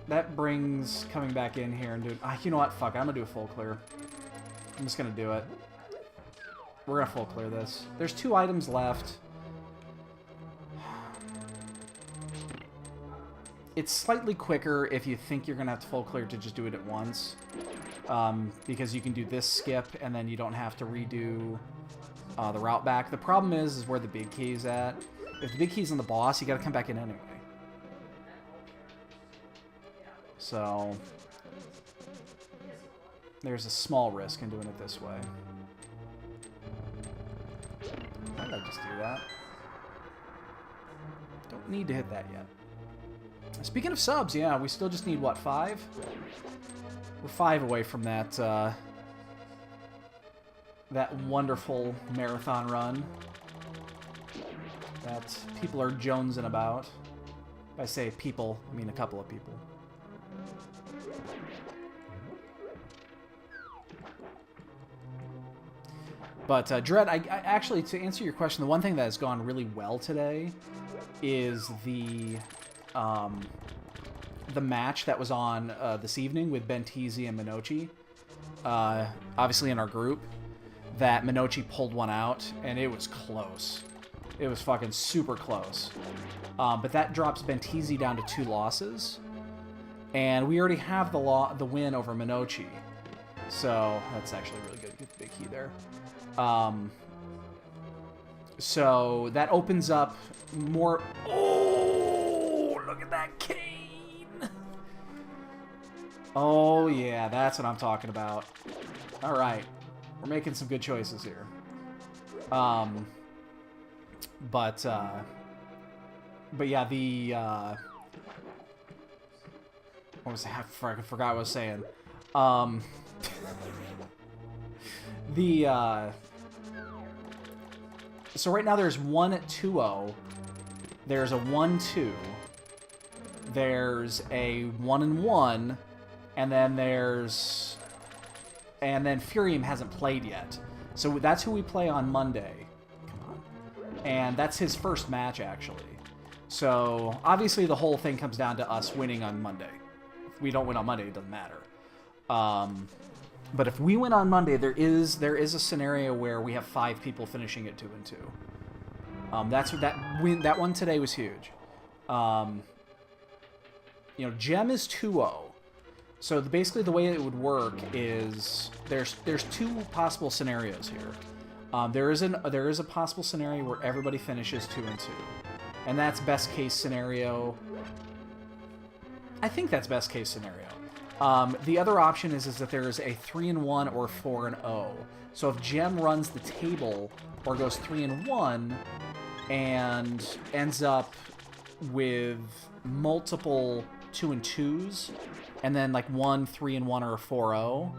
That brings coming back in here and doing... you know what? Fuck, I'm gonna do a full clear. I'm just gonna do it. We're gonna full clear this. There's 2 items left. It's slightly quicker if you think you're gonna have to full clear to just do it at once. Because you can do this skip and then you don't have to redo the route back. The problem is where the big key is at. If the big key's on the boss, you gotta come back in anyway. So, there's a small risk in doing it this way. Why did I just do that? Don't need to hit that yet. Speaking of subs, yeah, we still just need, what, 5? We're 5 away from that, that wonderful marathon run that people are jonesing about. If I say people, I mean a couple of people. But, Dread, I actually, to answer your question, the one thing that has gone really well today is the match that was on this evening with Bentizi and Minochi. Obviously in our group, that Minochi pulled one out, and it was close. It was fucking super close. But that drops Bentizi down to 2 losses. And we already have the win over Minochi. So, that's actually really good. Get the big key there. So that opens up more... Oh, look at that cane! Oh, yeah, that's what I'm talking about. All right. We're making some good choices here. But yeah, the... what was I forgot what I was saying. So right now there's 1-2-0. There's a 1-2. There's a 1-1. And then there's... And then Furium hasn't played yet. So that's who we play on Monday. Come on. And that's his first match, actually. So, obviously the whole thing comes down to us winning on Monday. If we don't win on Monday, it doesn't matter. But if we win on Monday, there is a scenario where we have 5 people finishing at 2-2. That's what that one today was huge. You know, Gem is 2-0. So basically, the way it would work is there's 2 possible scenarios here. There is a possible scenario where everybody finishes 2-2, and that's best case scenario. I think that's best case scenario. The other option is that there is a 3-1 or 4-0. So if Gem runs the table or goes 3-1 and ends up with multiple 2-2s and then like 1 3-1 or a 4-0,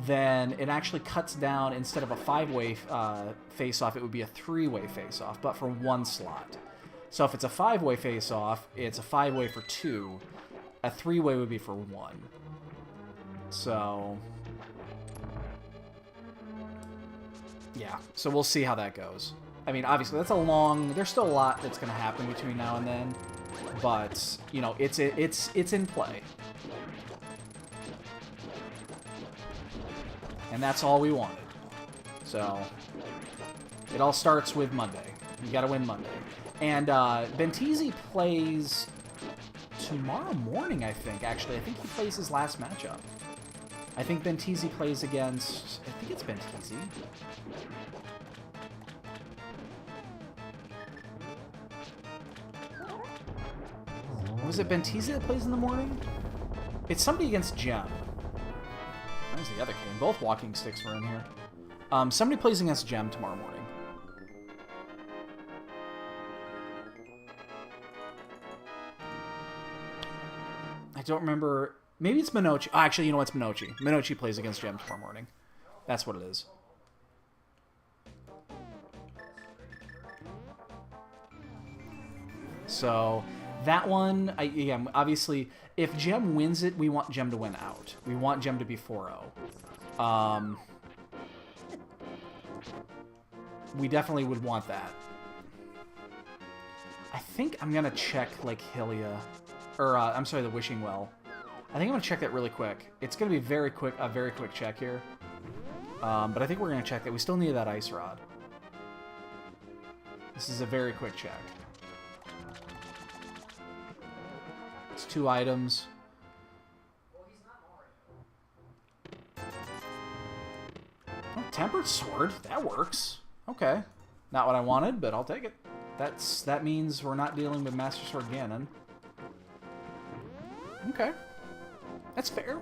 then it actually cuts down, instead of a 5-way face-off, it would be a 3-way face-off, but for 1 slot. So if it's a 5-way face-off, it's a 5-way for 2. A 3-way would be for 1. So, yeah. So we'll see how that goes. I mean, obviously, that's a long... There's still a lot that's going to happen between now and then. But, you know, it's in play. And that's all we wanted. So, it all starts with Monday. You got to win Monday. And Bentizi plays tomorrow morning, I think, actually. I think he plays his last matchup. I think Bentizi plays against... I think it's Bentizi. Was it Bentizi that plays in the morning? It's somebody against Gem. There's the other king. Both walking sticks were in here. Somebody plays against Gem tomorrow morning. I don't remember. Maybe it's Minochi. Oh, actually, you know what's Minochi. Minochi plays against Gem tomorrow morning. That's what it is. So... That one, yeah, obviously, if Gem wins it, we want Gem to win out. We want Gem to be 4-0. We definitely would want that. I think I'm going to check, like, Hylia. Or, I'm sorry, the Wishing Well. I think I'm going to check that really quick. It's going to be a very quick check here. But I think we're going to check that. We still need that Ice Rod. This is a very quick check. It's 2 items. Oh, Tempered Sword. That works. Okay. Not what I wanted, but I'll take it. That means we're not dealing with Master Sword Ganon. Okay. That's fair.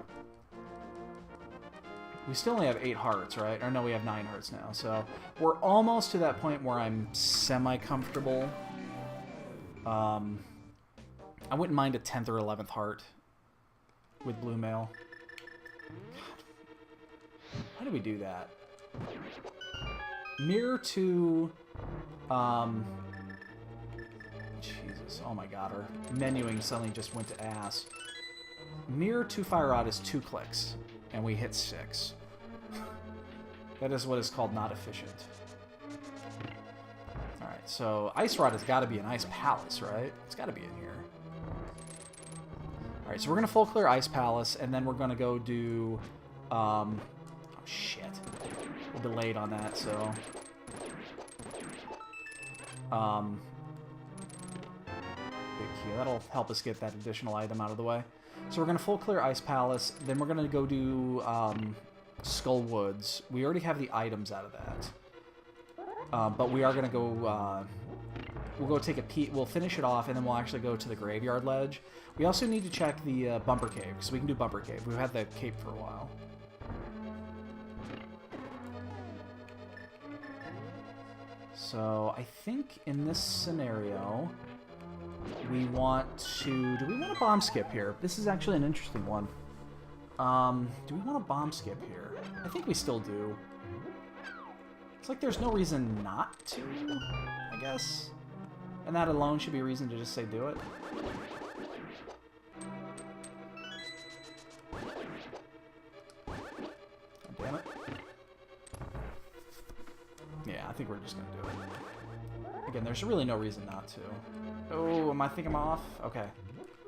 We still only have 8 hearts, right? Or no, we have 9 hearts now. So we're almost to that point where I'm semi-comfortable. I wouldn't mind a 10th or 11th heart with Blue Mail. God. How do we do that? Mirror to... Jesus, oh my god, our menuing suddenly just went to ass. Mirror to Fire Rod is 2 clicks, and we hit 6. That is what is called not efficient. Alright, so Ice Rod has got to be an Ice Palace, right? It's got to be in here. Alright, so we're going to full clear Ice Palace, and then we're going to go do... oh, shit. We're delayed on that, so... big key. That'll help us get that additional item out of the way. So we're going to full clear Ice Palace, then we're going to go do Skull Woods. We already have the items out of that. But we are going to go... we'll go take a peek. We'll finish it off, and then we'll actually go to the Graveyard Ledge. We also need to check the Bumper Cave, because we can do Bumper Cave. We've had the cape for a while. So I think in this scenario, we want to... Do we want a bomb skip here? This is actually an interesting one. Do we want a bomb skip here? I think we still do. It's like there's no reason not to, I guess. And that alone should be a reason to just say do it. God damn it. Yeah, I think we're just going to do it. Again, there's really no reason not to. Oh, I think I'm off? Okay.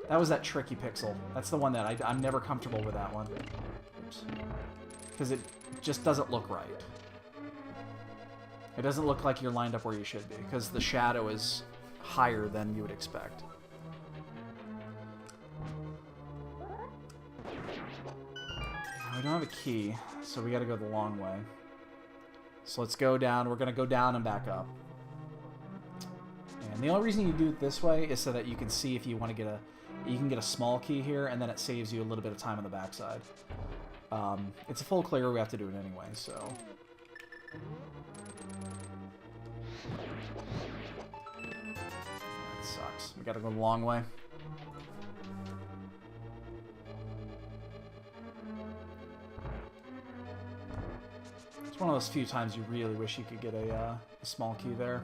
That was that tricky pixel. That's the one that I'm never comfortable with that one. Because it just doesn't look right. It doesn't look like you're lined up where you should be, because the shadow is higher than you would expect. We don't have a key, so we gotta go the long way. So let's go down. We're gonna go down and back up. And the only reason you do it this way is so that you can see if you want to get a... You can get a small key here, and then it saves you a little bit of time on the backside. It's a full clear, we have to do it anyway, so... That sucks. We gotta go the long way. It's one of those few times you really wish you could get a small key there.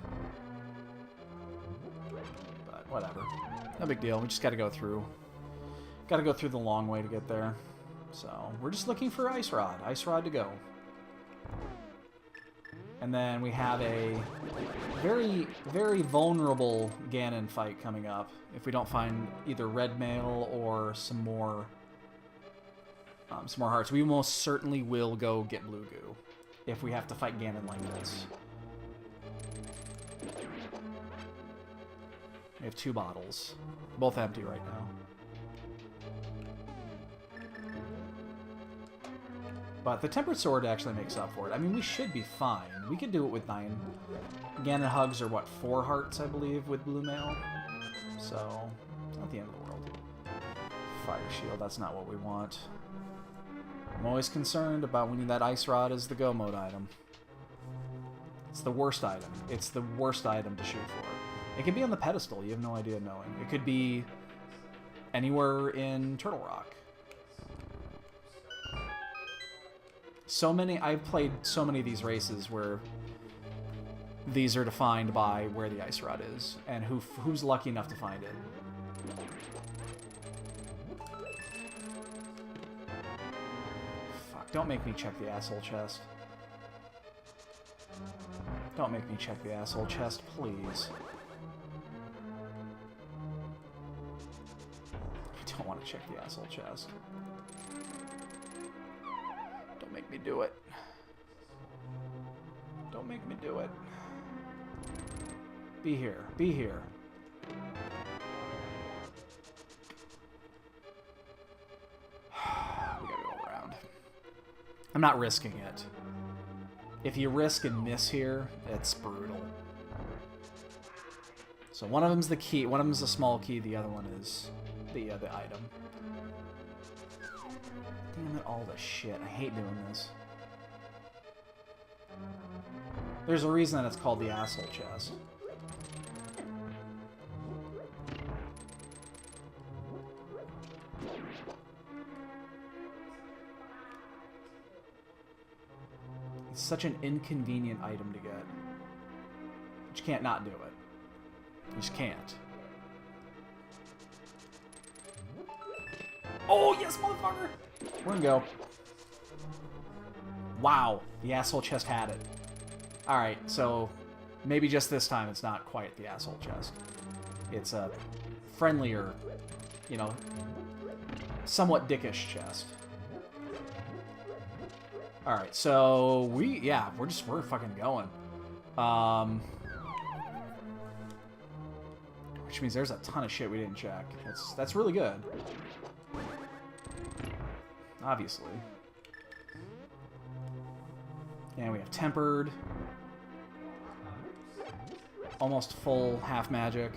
But whatever. No big deal. We just gotta go through. Gotta go through the long way to get there. So we're just looking for Ice Rod. Ice Rod to go. And then we have a very, very vulnerable Ganon fight coming up. If we don't find either red mail or some more hearts, we most certainly will go get blue goo if we have to fight Ganon like this. We have 2 bottles, both empty right now. But the Tempered Sword actually makes up for it. I mean, we should be fine. We could do it with 9. Ganon Hugs are, what, 4 hearts, I believe, with Blue Mail? So, it's not the end of the world. Fire Shield, that's not what we want. I'm always concerned about when that Ice Rod is the Go Mode item. It's the worst item. It's the worst item to shoot for. It could be on the pedestal, you have no idea knowing. It could be anywhere in Turtle Rock. I've played so many of these races where these are defined by where the Ice Rod is and who's lucky enough to find it. Fuck, don't make me check the asshole chest. Don't make me check the asshole chest, please. I don't want to check the asshole chest. Don't make me do it. Don't make me do it. Be here. Be here. We gotta go around. I'm not risking it. If you risk and miss here, it's brutal. So one of them's the key. One of them's a small key. The other one is the item. Damn it, all the shit. I hate doing this. There's a reason that it's called the asshole chest. It's such an inconvenient item to get. But you can't not do it. You just can't. Oh, yes, motherfucker! We're gonna go. Wow, the asshole chest had it. Alright, so maybe just this time it's not quite the asshole chest. It's a friendlier, you know, somewhat dickish chest. Alright, so we're fucking going. Which means there's a ton of shit we didn't check. That's really good. Obviously. And we have Tempered. Almost full half magic.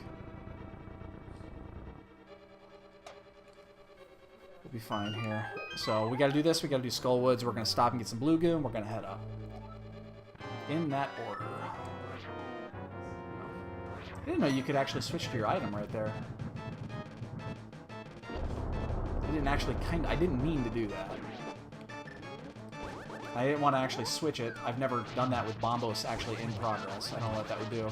We'll be fine here. So we gotta do this, we gotta do Skullwoods, we're gonna stop and get some blue goo, and we're gonna head up. In that order. I didn't know you could actually switch to your item right there. I didn't mean to do that. I didn't want to actually switch it. I've never done that with Bombos actually in progress. I don't know what that would do.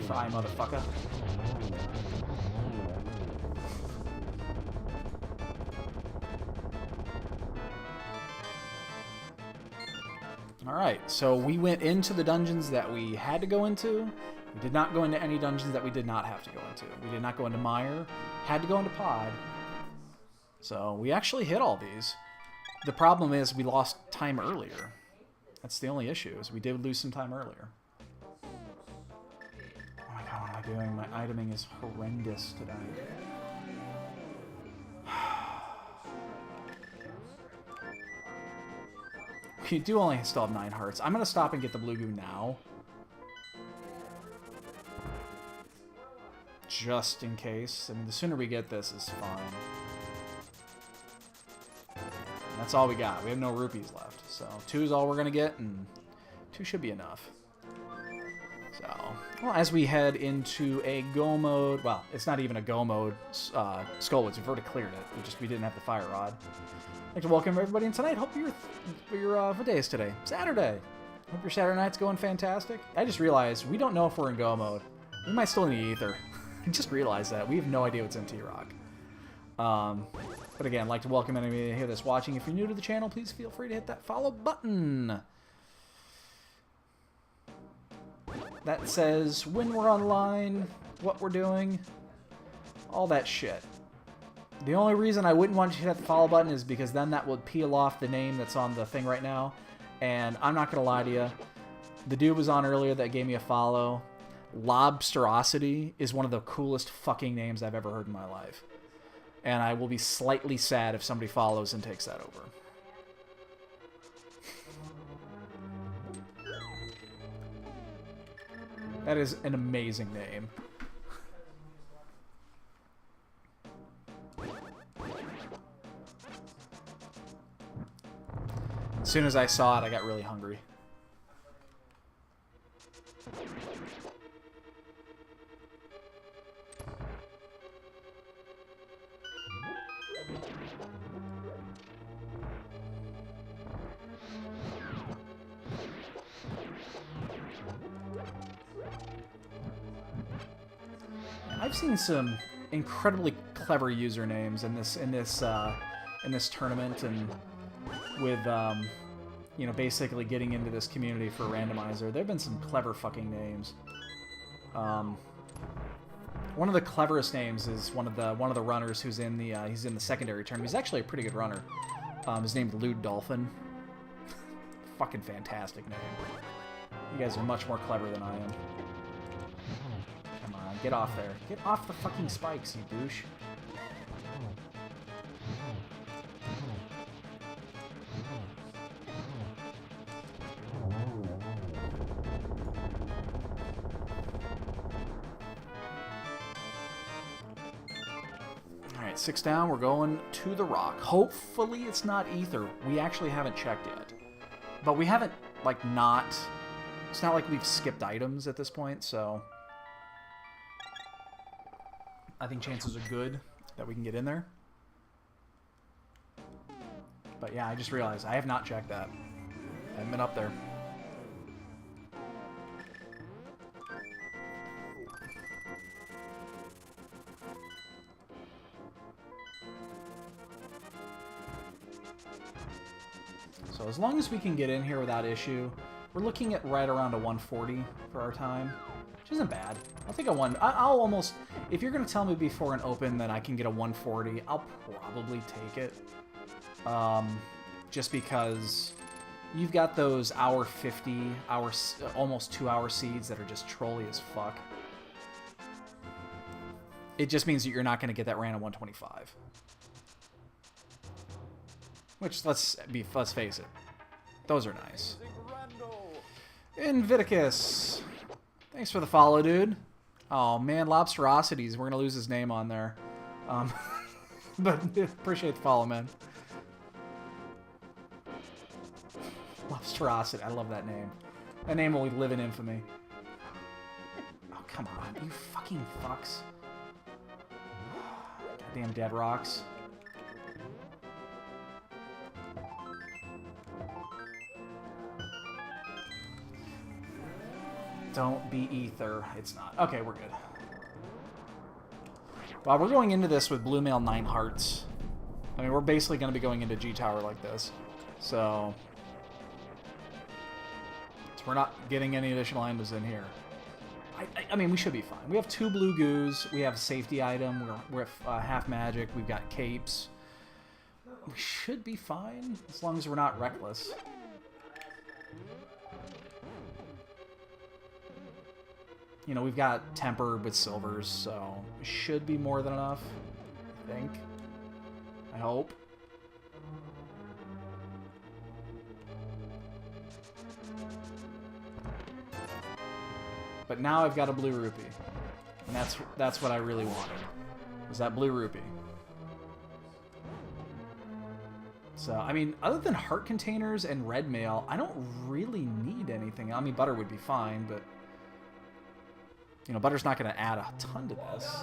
Fry, motherfucker. Alright, so we went into the dungeons that we had to go into. We did not go into any dungeons that we did not have to go into. We did not go into Mire. Had to go into Pod. So we actually hit all these. The problem is we lost time earlier. That's the only issue, is we did lose some time earlier. Oh my god, what am I doing? My iteming is horrendous today. We do only still have 9 hearts. I'm going to stop and get the blue goo now. Just in case. I mean, the sooner we get this is fine. And that's all we got. We have no rupees left. So 2 is all we're going to get, and 2 should be enough. So, well, as we head into a go mode, well, it's not even a go mode, Skullwoods. We've already cleared it. We didn't have the fire rod. I'd like to welcome everybody in tonight. Hope what day is today? Saturday. Hope your Saturday night's going fantastic. I just realized we don't know if we're in go mode. We might still need ether. I just realized that. We have no idea what's in T-Rock. But But again, I'd like to welcome anybody here that's watching. If you're new to the channel, please feel free to hit that follow button. That says when we're online, what we're doing, all that shit. The only reason I wouldn't want you to hit the follow button is because then that would peel off the name that's on the thing right now. And I'm not going to lie to you. The dude was on earlier that gave me a follow. Lobsterosity is one of the coolest fucking names I've ever heard in my life. And I will be slightly sad if somebody follows and takes that over. That is an amazing name. As soon as I saw it, I got really hungry. I've seen some incredibly clever usernames in this tournament, and with you know, basically getting into this community for randomizer. There've been some clever fucking names. One of the cleverest names is one of the runners who's in the he's in the secondary tournament. He's actually a pretty good runner. His name's Lewd Dolphin. Fucking fantastic name. You guys are much more clever than I am. Come on, get off there. Get off the fucking spikes, you douche. Alright, 6 down. We're going to the rock. Hopefully it's not ether. We actually haven't checked yet. But we haven't, like, not... It's not like we've skipped items at this point, so... I think chances are good that we can get in there. But yeah, I just realized I have not checked that. I haven't been up there. So as long as we can get in here without issue, we're looking at right around a 140 for our time, which isn't bad. I'll take a one. I'll almost, if you're going to tell me before an open that I can get a 140, I'll probably take it. Just because you've got those hour 50, almost 2 hour seeds that are just trolly as fuck. It just means that you're not going to get that random 125. Which, let's face it, those are nice. Inviticus, thanks for the follow, dude. Oh man, Lobsterosities, we're gonna lose his name on there. But appreciate the follow, man. Lobsterosity, I love that name. That name will live in infamy. Oh, come on, you fucking fucks. Goddamn dead rocks. Don't be ether. It's not. Okay, we're good. Well, we're going into this with Blue Mail 9 hearts. I mean, we're basically going to be going into G-Tower like this. So we're not getting any additional items in here. I mean, we should be fine. We have 2 blue goos. We have a safety item. We're at half magic. We've got capes. We should be fine, as long as we're not reckless. You know, we've got temper with silvers, so it should be more than enough, I think. I hope. But now I've got a blue rupee. And that's what I really wanted. Was that blue rupee. So, I mean, other than heart containers and red mail, I don't really need anything. I mean, butter would be fine, but... You know, butter's not going to add a ton to this.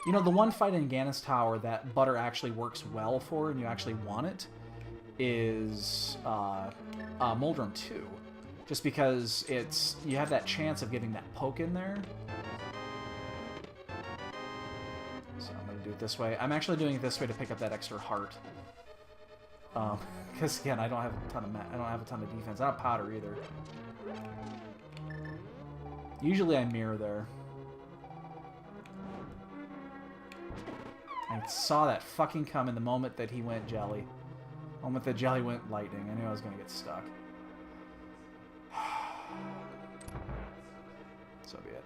You know, the one fight in Ganis Tower that butter actually works well for, and you actually want it, is Muldrum 2. Just because you have that chance of getting that poke in there. So I'm gonna do it this way. I'm actually doing it this way to pick up that extra heart. Because again, I don't have a ton of defense. I don't have powder either. Usually I mirror there. I saw that fucking come in the moment that he went jelly. The moment that jelly went lightning. I knew I was gonna get stuck. So be it.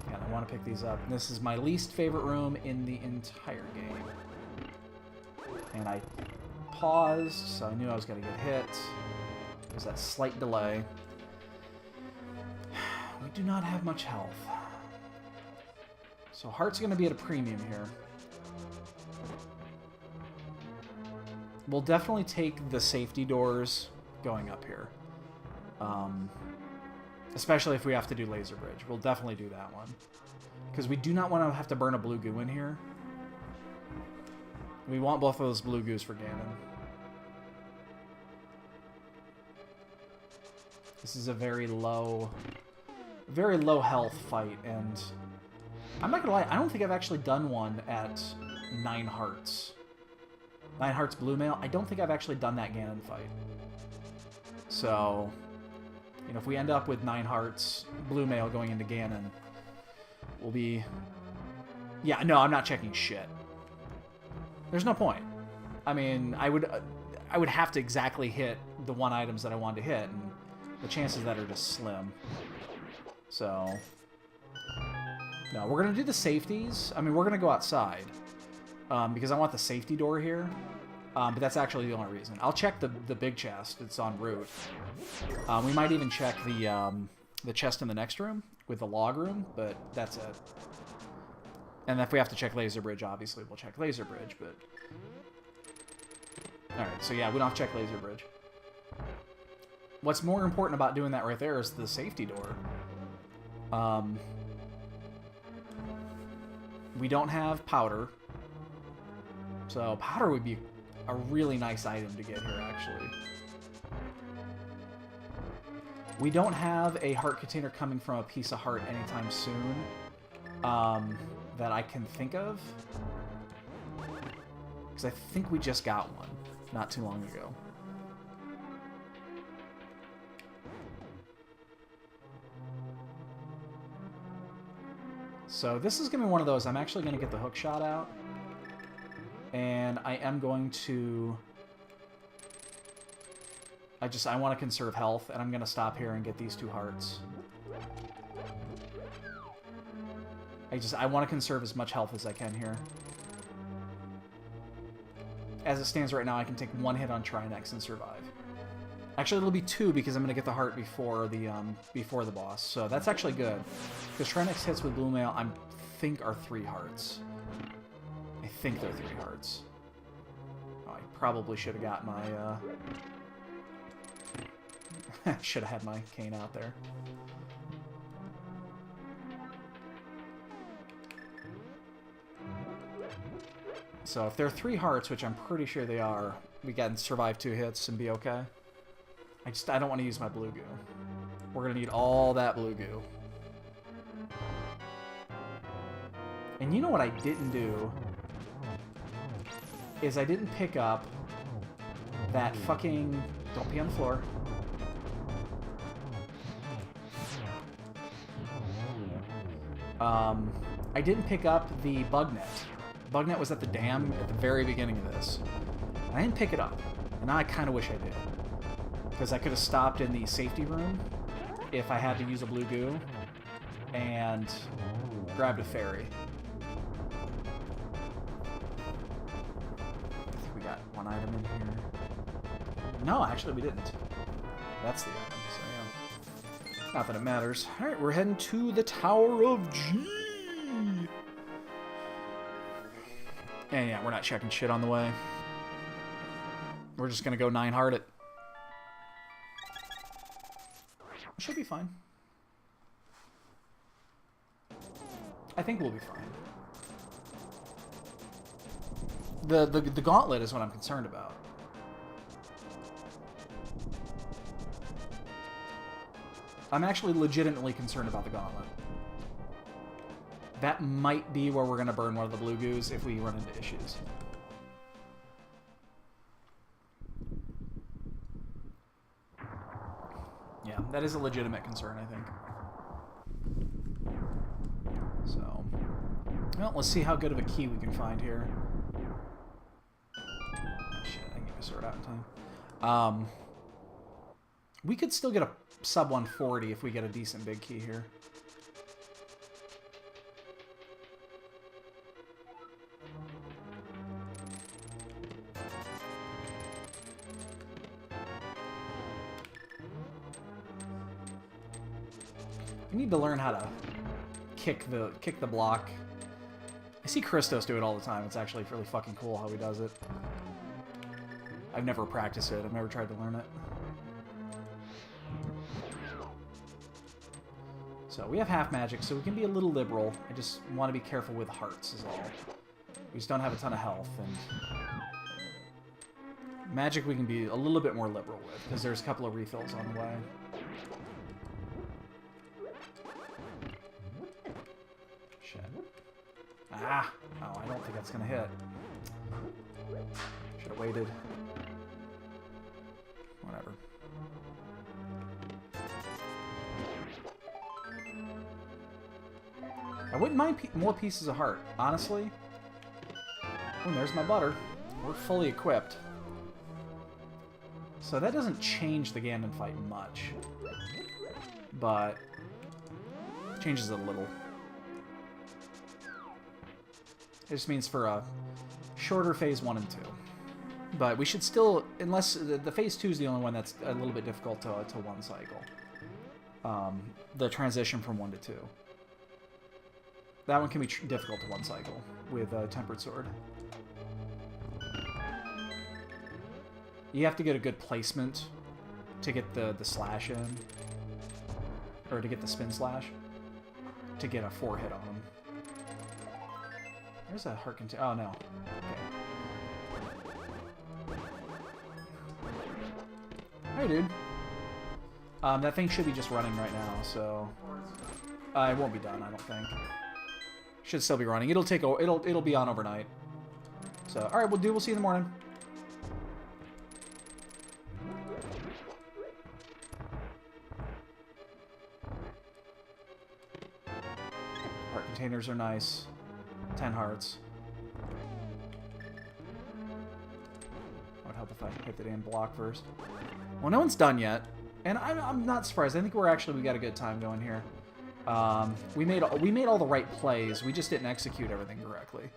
And I want to pick these up. And this is my least favorite room in the entire game. And I paused, so I knew I was going to get hit. There's that slight delay. We do not have much health. So heart's going to be at a premium here. We'll definitely take the safety doors going up here. Especially if we have to do laser bridge. We'll definitely do that one. Because we do not want to have to burn a blue goo in here. We want both of those blue goos for Ganon. This is a very low health fight, and I'm not gonna lie, I don't think I've actually done one at 9 hearts. 9 hearts blue mail. I don't think I've actually done that Ganon fight. So, you know, if we end up with 9 hearts blue mail going into Ganon, we'll be... Yeah, no, I'm not checking shit. There's no point. I mean, I would have to exactly hit the 1 items that I wanted to hit, and the chances of that are just slim. So, no, we're going to do the safeties. I mean, we're going to go outside, because I want the safety door here. But that's actually the only reason. I'll check the big chest. It's en route. We might even check the chest in the next room with the log room, but that's it. And if we have to check laser bridge, obviously we'll check laser bridge. But all right, so yeah, we don't have to check laser bridge. What's more important about doing that right there is the safety door. We don't have powder, so powder would be a really nice item to get here, actually. We don't have a heart container coming from a piece of heart anytime soon that I can think of. Because I think we just got one not too long ago. So this is going to be one of those. I'm actually going to get the hook shot out. And I am going to... I want to conserve health, and I'm going to stop here and get these 2 hearts. I want to conserve as much health as I can here. As it stands right now, I can take 1 hit on Trinex and survive. Actually, it'll be 2 because I'm going to get the heart before the boss. So that's actually good. Because Trinex hits with Blue Mail, I think, are 3 hearts. I think they're 3 hearts. Oh, I probably should have got my... should have had my cane out there. So if they're 3 hearts, which I'm pretty sure they are, we can survive 2 hits and be okay. I don't want to use my blue goo. We're going to need all that blue goo. And you know what I didn't do? Is I didn't pick up that fucking... Don't pee on the floor. I didn't pick up the bug net. Bug net was at the dam at the very beginning of this. I didn't pick it up. And now I kind of wish I did. Because I could have stopped in the safety room if I had to use a blue goo and grabbed a fairy. I think we got 1 item in here. No, actually we didn't. That's the item, so yeah. Not that it matters. Alright, we're heading to the Tower of G. And yeah, we're not checking shit on the way. We're just gonna go 9 it. Should be fine. I think we'll be fine. The gauntlet is what I'm concerned about. I'm actually legitimately concerned about the gauntlet. That might be where we're going to burn one of the blue goos if we run into issues. Yeah, that is a legitimate concern, I think. So, well, let's see how good of a key we can find here. Oh, shit, I can get my sword out in time. We could still get a sub 140 if we get a decent big key here. We need to learn how to kick the block. I see Christos do it all the time. It's actually really fucking cool how he does it. I've never practiced it. I've never tried to learn it. So we have half magic, so we can be a little liberal. I just want to be careful with hearts is all. We just don't have a ton of health, and magic we can be a little bit more liberal with, because there's a couple of refills on the way. Shit. Ah! Oh, I don't think that's gonna hit. Should have waited. Whatever. I wouldn't mind more pieces of heart, honestly. Oh, there's my butter. We're fully equipped. So that doesn't change the Ganon fight much. But it changes it a little. It just means for a shorter phase 1 and 2. But we should still, unless the phase 2 is the only one that's a little bit difficult to one cycle. The transition from 1 to 2. That one can be difficult to one cycle with Tempered Sword. You have to get a good placement to get the slash in. Or to get the spin slash. To get a 4 hit on him. There's a heart container. Oh, no. Okay. Hey, dude. That thing should be just running right now, so... it won't be done, I don't think. Should still be running. It'll be on overnight. So, alright, we'll see you in the morning. Heart containers are nice. 10 hearts. Would help if I hit the damn block first. Well, no one's done yet. And I'm not surprised. I think we got a good time going here. We made all the right plays. We just didn't execute everything correctly.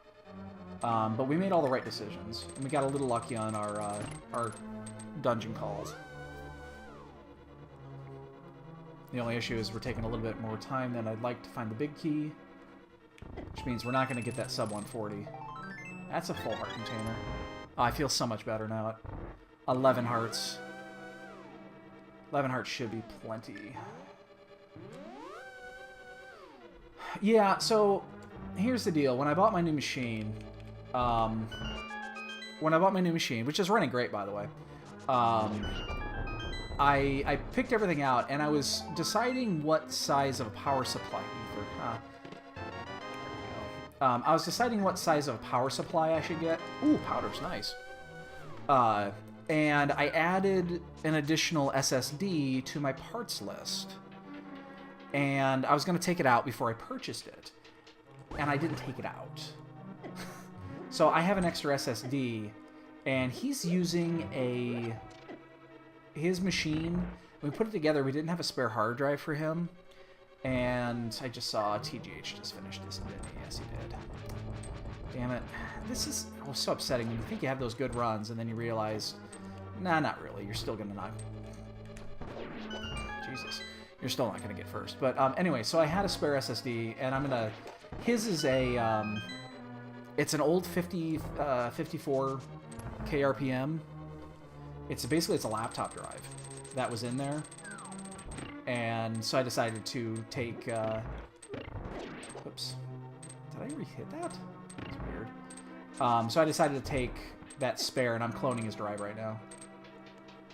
But we made all the right decisions, and we got a little lucky on our dungeon calls. The only issue is we're taking a little bit more time than I'd like to find the big key, which means we're not going to get that sub 140. That's a full heart container. Oh, I feel so much better now at 11 hearts. 11 hearts should be plenty. Yeah, so here's the deal. When I bought my new machine, which is running great, by the way, I picked everything out, and I was deciding what size of a power supply. I was deciding what size of power supply I should get. Ooh, powder's nice. And I added an additional SSD to my parts list. And I was going to take it out before I purchased it. And I didn't take it out. So I have an extra SSD, and he's using his machine. When we put it together, we didn't have a spare hard drive for him. And I just saw TGH just finished this, didn't he? Yes, he did. Damn it. This is so upsetting when you think you have those good runs, and then you realize, nah, not really. You're still going to not... Jesus. You're still not going to get first. But anyway, so I had a spare SSD, and I'm going to... His is a... it's an old 54 KRPM. Basically, it's a laptop drive that was in there. And so I decided to take... Oops. Did I re-hit that? That's weird. So I decided to take that spare, and I'm cloning his drive right now.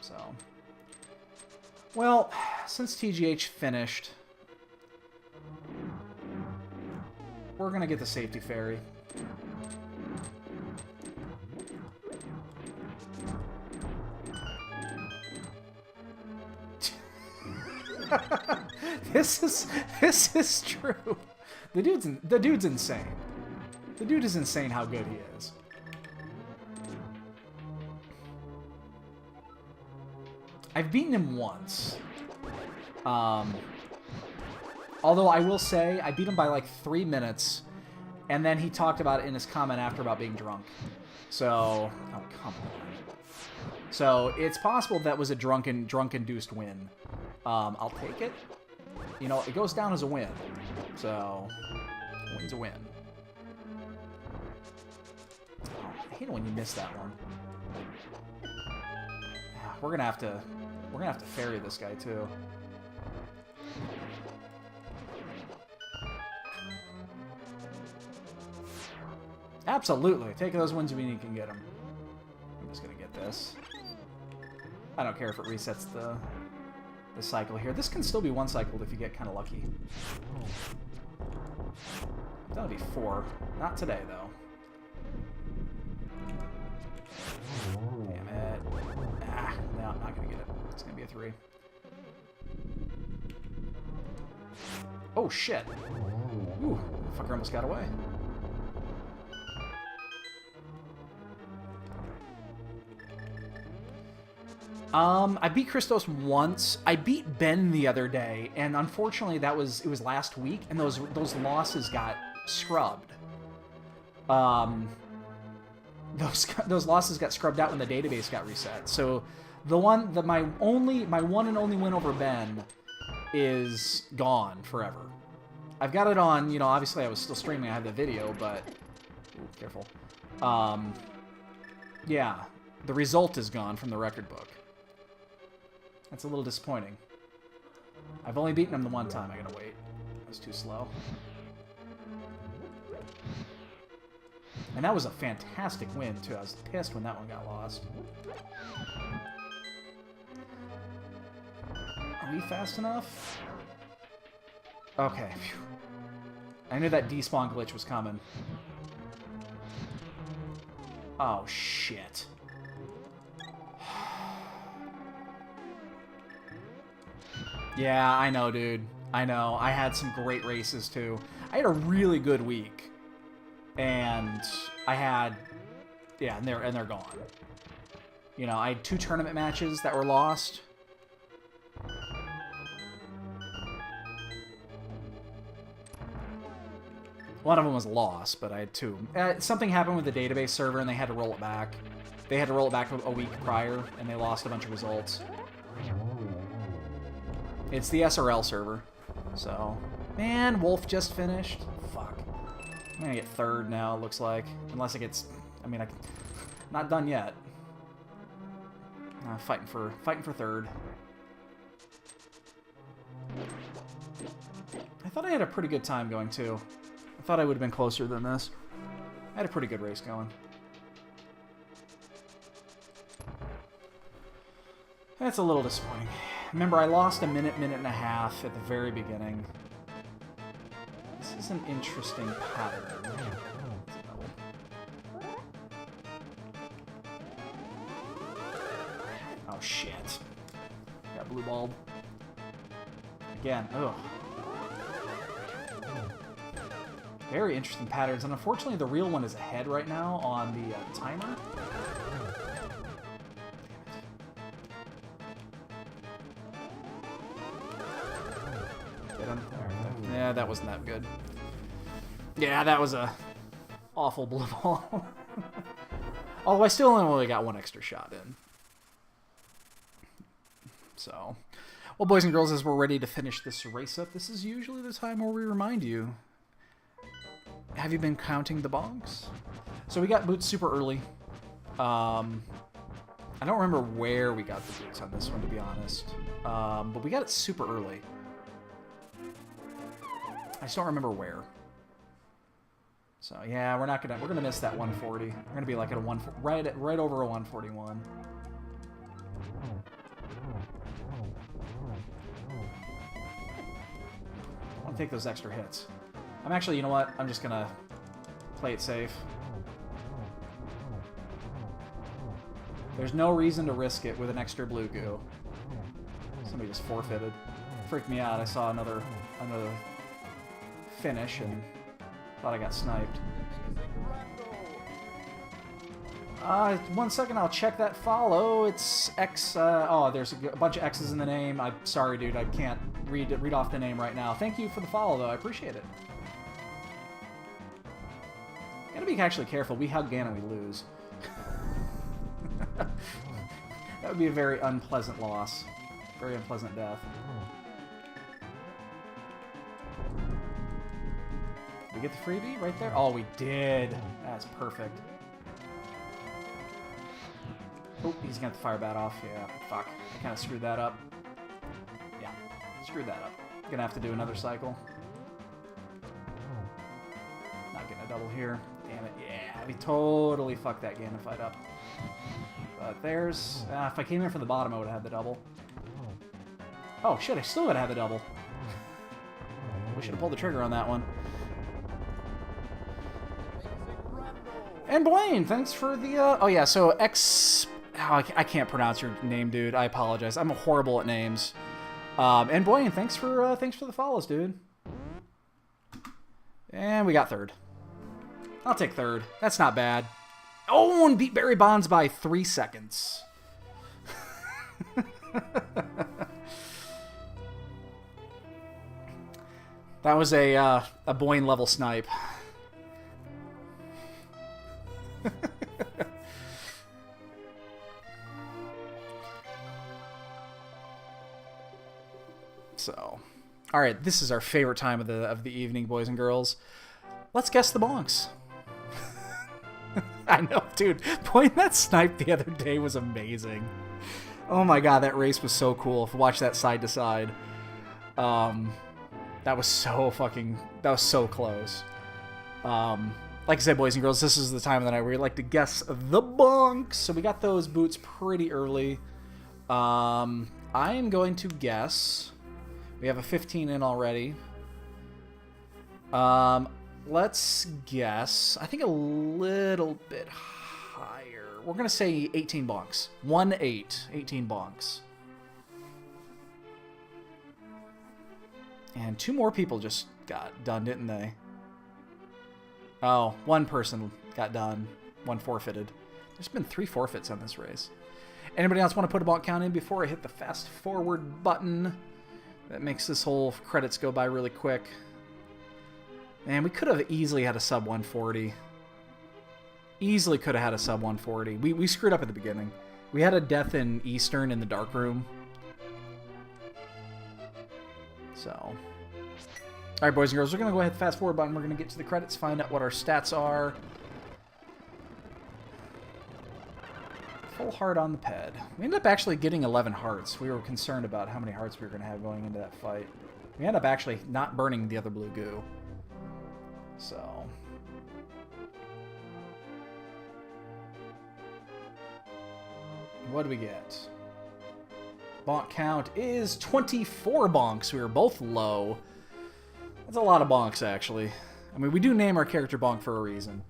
So, well, since TGH finished, we're gonna get the safety ferry. This is true. The dude's insane. The dude is insane how good he is. I've beaten him once. Although I will say, I beat him by like 3 minutes, and then he talked about it in his comment after about being drunk. So, oh, come on. So, it's possible that was a drunk-induced win. I'll take it. You know, it goes down as a win. So, a win's a win. Oh, I hate it when you miss that one. We're gonna have to ferry this guy too. Absolutely, take those wins when you can get them. I'm just gonna get this. I don't care if it resets the cycle here. This can still be one cycled if you get kind of lucky. That'll be 4. Not today though. Damn it. Ah, no, I'm not gonna get it. It's gonna be a 3. Oh shit. Ooh, fucker almost got away. I beat Christos once. I beat Ben the other day, and unfortunately it was last week, and those losses got scrubbed. Those losses got scrubbed out when the database got reset. So my one and only win over Ben is gone forever. I've got it on, you know, obviously I was still streaming, I had the video, but ooh, careful. Yeah, the result is gone from the record book. That's a little disappointing. I've only beaten him the one time. I gotta wait. That was too slow. And that was a fantastic win, too. I was pissed when that one got lost. Are we fast enough? Okay. Phew. I knew that despawn glitch was coming. Oh, shit. Yeah, I know, dude. I know. I had some great races, too. I had a really good week. And I had... Yeah, and they're gone. You know, I had 2 tournament matches that were lost. One of them was a loss, but I had 2. Something happened with the database server, and they had to roll it back. They had to roll it back a week prior, and they lost a bunch of results. It's the SRL server. So, man, Wolf just finished. Fuck. I'm gonna get 3rd now, it looks like. Unless it gets... I mean, not done yet. Fighting for 3rd. I thought I had a pretty good time going, too. I thought I would have been closer than this. I had a pretty good race going. That's a little disappointing. Remember, I lost a minute and a half at the very beginning. This is an interesting pattern. Oh, shit. Got blue balled. Again, ugh. Very interesting patterns, and unfortunately the real one is ahead right now on the timer. Yeah, that wasn't that good. Yeah, that was a awful blue ball. Although I still only got 1 extra shot in. So, well, boys and girls, as we're ready to finish this race up, this is usually the time where we remind you, have you been counting the bonks? So we got boots super early. I don't remember where we got the boots on this one, to be honest. But we got it super early. I just don't remember where. So yeah, we're gonna miss that 140. We're gonna be like at a right over a 141. I want to take those extra hits. I'm actually, you know what? I'm just gonna play it safe. There's no reason to risk it with an extra blue goo. Somebody just forfeited. Freaked me out. I saw another finish and thought I got sniped. 1 second, I'll check that follow. It's X. Oh, there's a bunch of X's in the name. I'm sorry, dude. I can't read off the name right now. Thank you for the follow, though. I appreciate it. Gotta be actually careful. We hug Ganon, we lose. That would be a very unpleasant loss. Very unpleasant death. Did we get the freebie right there? Oh, we did. That's perfect. Oh, he's going to fire bat off. Yeah, fuck. I kind of screwed that up. Yeah, screwed that up. Gonna have to do another cycle. Not getting a double here. Damn it. Yeah, we totally fucked that Ganon fight up. But there's... if I came in from the bottom, I would have had the double. Oh, shit, I still would have had the double. We should have pulled the trigger on that one. And Blaine, thanks for the... oh, yeah, so X... Oh, I can't pronounce your name, dude. I apologize. I'm horrible at names. And Blaine, thanks for the follows, dude. And we got third. I'll take third. That's not bad. Oh, and beat Barry Bonds by 3 seconds. That was a Boyne level snipe. So, all right, this is our favorite time of the evening, boys and girls. Let's guess the bonks. I know, dude. Playing that snipe the other day was amazing. Oh my god, that race was so cool. Watch that side to side. That was so close. Like I said, boys and girls, this is the time that I really like to guess the bonks. So we got those boots pretty early. I am going to guess. We have a 15 in already. Let's guess. I think a little bit higher. We're going to say 18 bonks. 18 bonks. And 2 more people just got done, didn't they? Oh, 1 person got done. 1 forfeited. There's been 3 forfeits on this race. Anybody else want to put a bonk count in before I hit the fast forward button? That makes this whole credits go by really quick. Man, we could have easily had a sub 140. Easily could have had a sub 140. We screwed up at the beginning. We had a death in Eastern in the dark room. So. Alright, boys and girls, we're going to go ahead and fast forward button. We're going to get to the credits, find out what our stats are. Full heart on the ped. We ended up actually getting 11 hearts. We were concerned about how many hearts we were going to have going into that fight. We ended up actually not burning the other blue goo. So. What do we get? Bonk count is 24 bonks. We were both low. That's a lot of bonks, actually. I mean, we do name our character Bonk for a reason.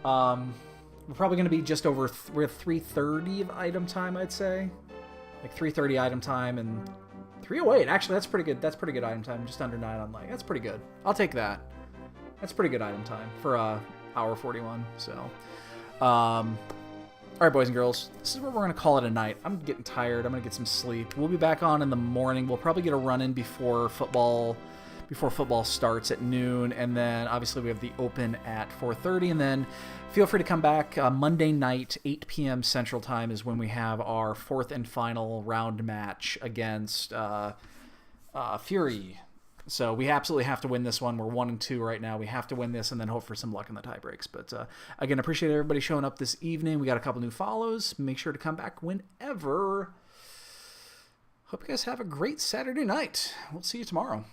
We're probably going to be just over... we're at 330 of item time, I'd say. Like 330 item time and 308. Actually, that's pretty good. That's pretty good item time. Just under 9 on like. That's pretty good. I'll take that. That's pretty good item time for hour 41. So, all right, boys and girls, this is where we're gonna call it a night. I'm getting tired. I'm gonna get some sleep. We'll be back on in the morning. We'll probably get a run in before football starts at noon, and then obviously we have the open at 4:30, and then feel free to come back Monday night, 8 p.m. Central Time is when we have our 4th and final round match against Fury. So we absolutely have to win this one. We're 1-2 right now. We have to win this and then hope for some luck in the tie breaks. But again, appreciate everybody showing up this evening. We got a couple new follows. Make sure to come back whenever. Hope you guys have a great Saturday night. We'll see you tomorrow.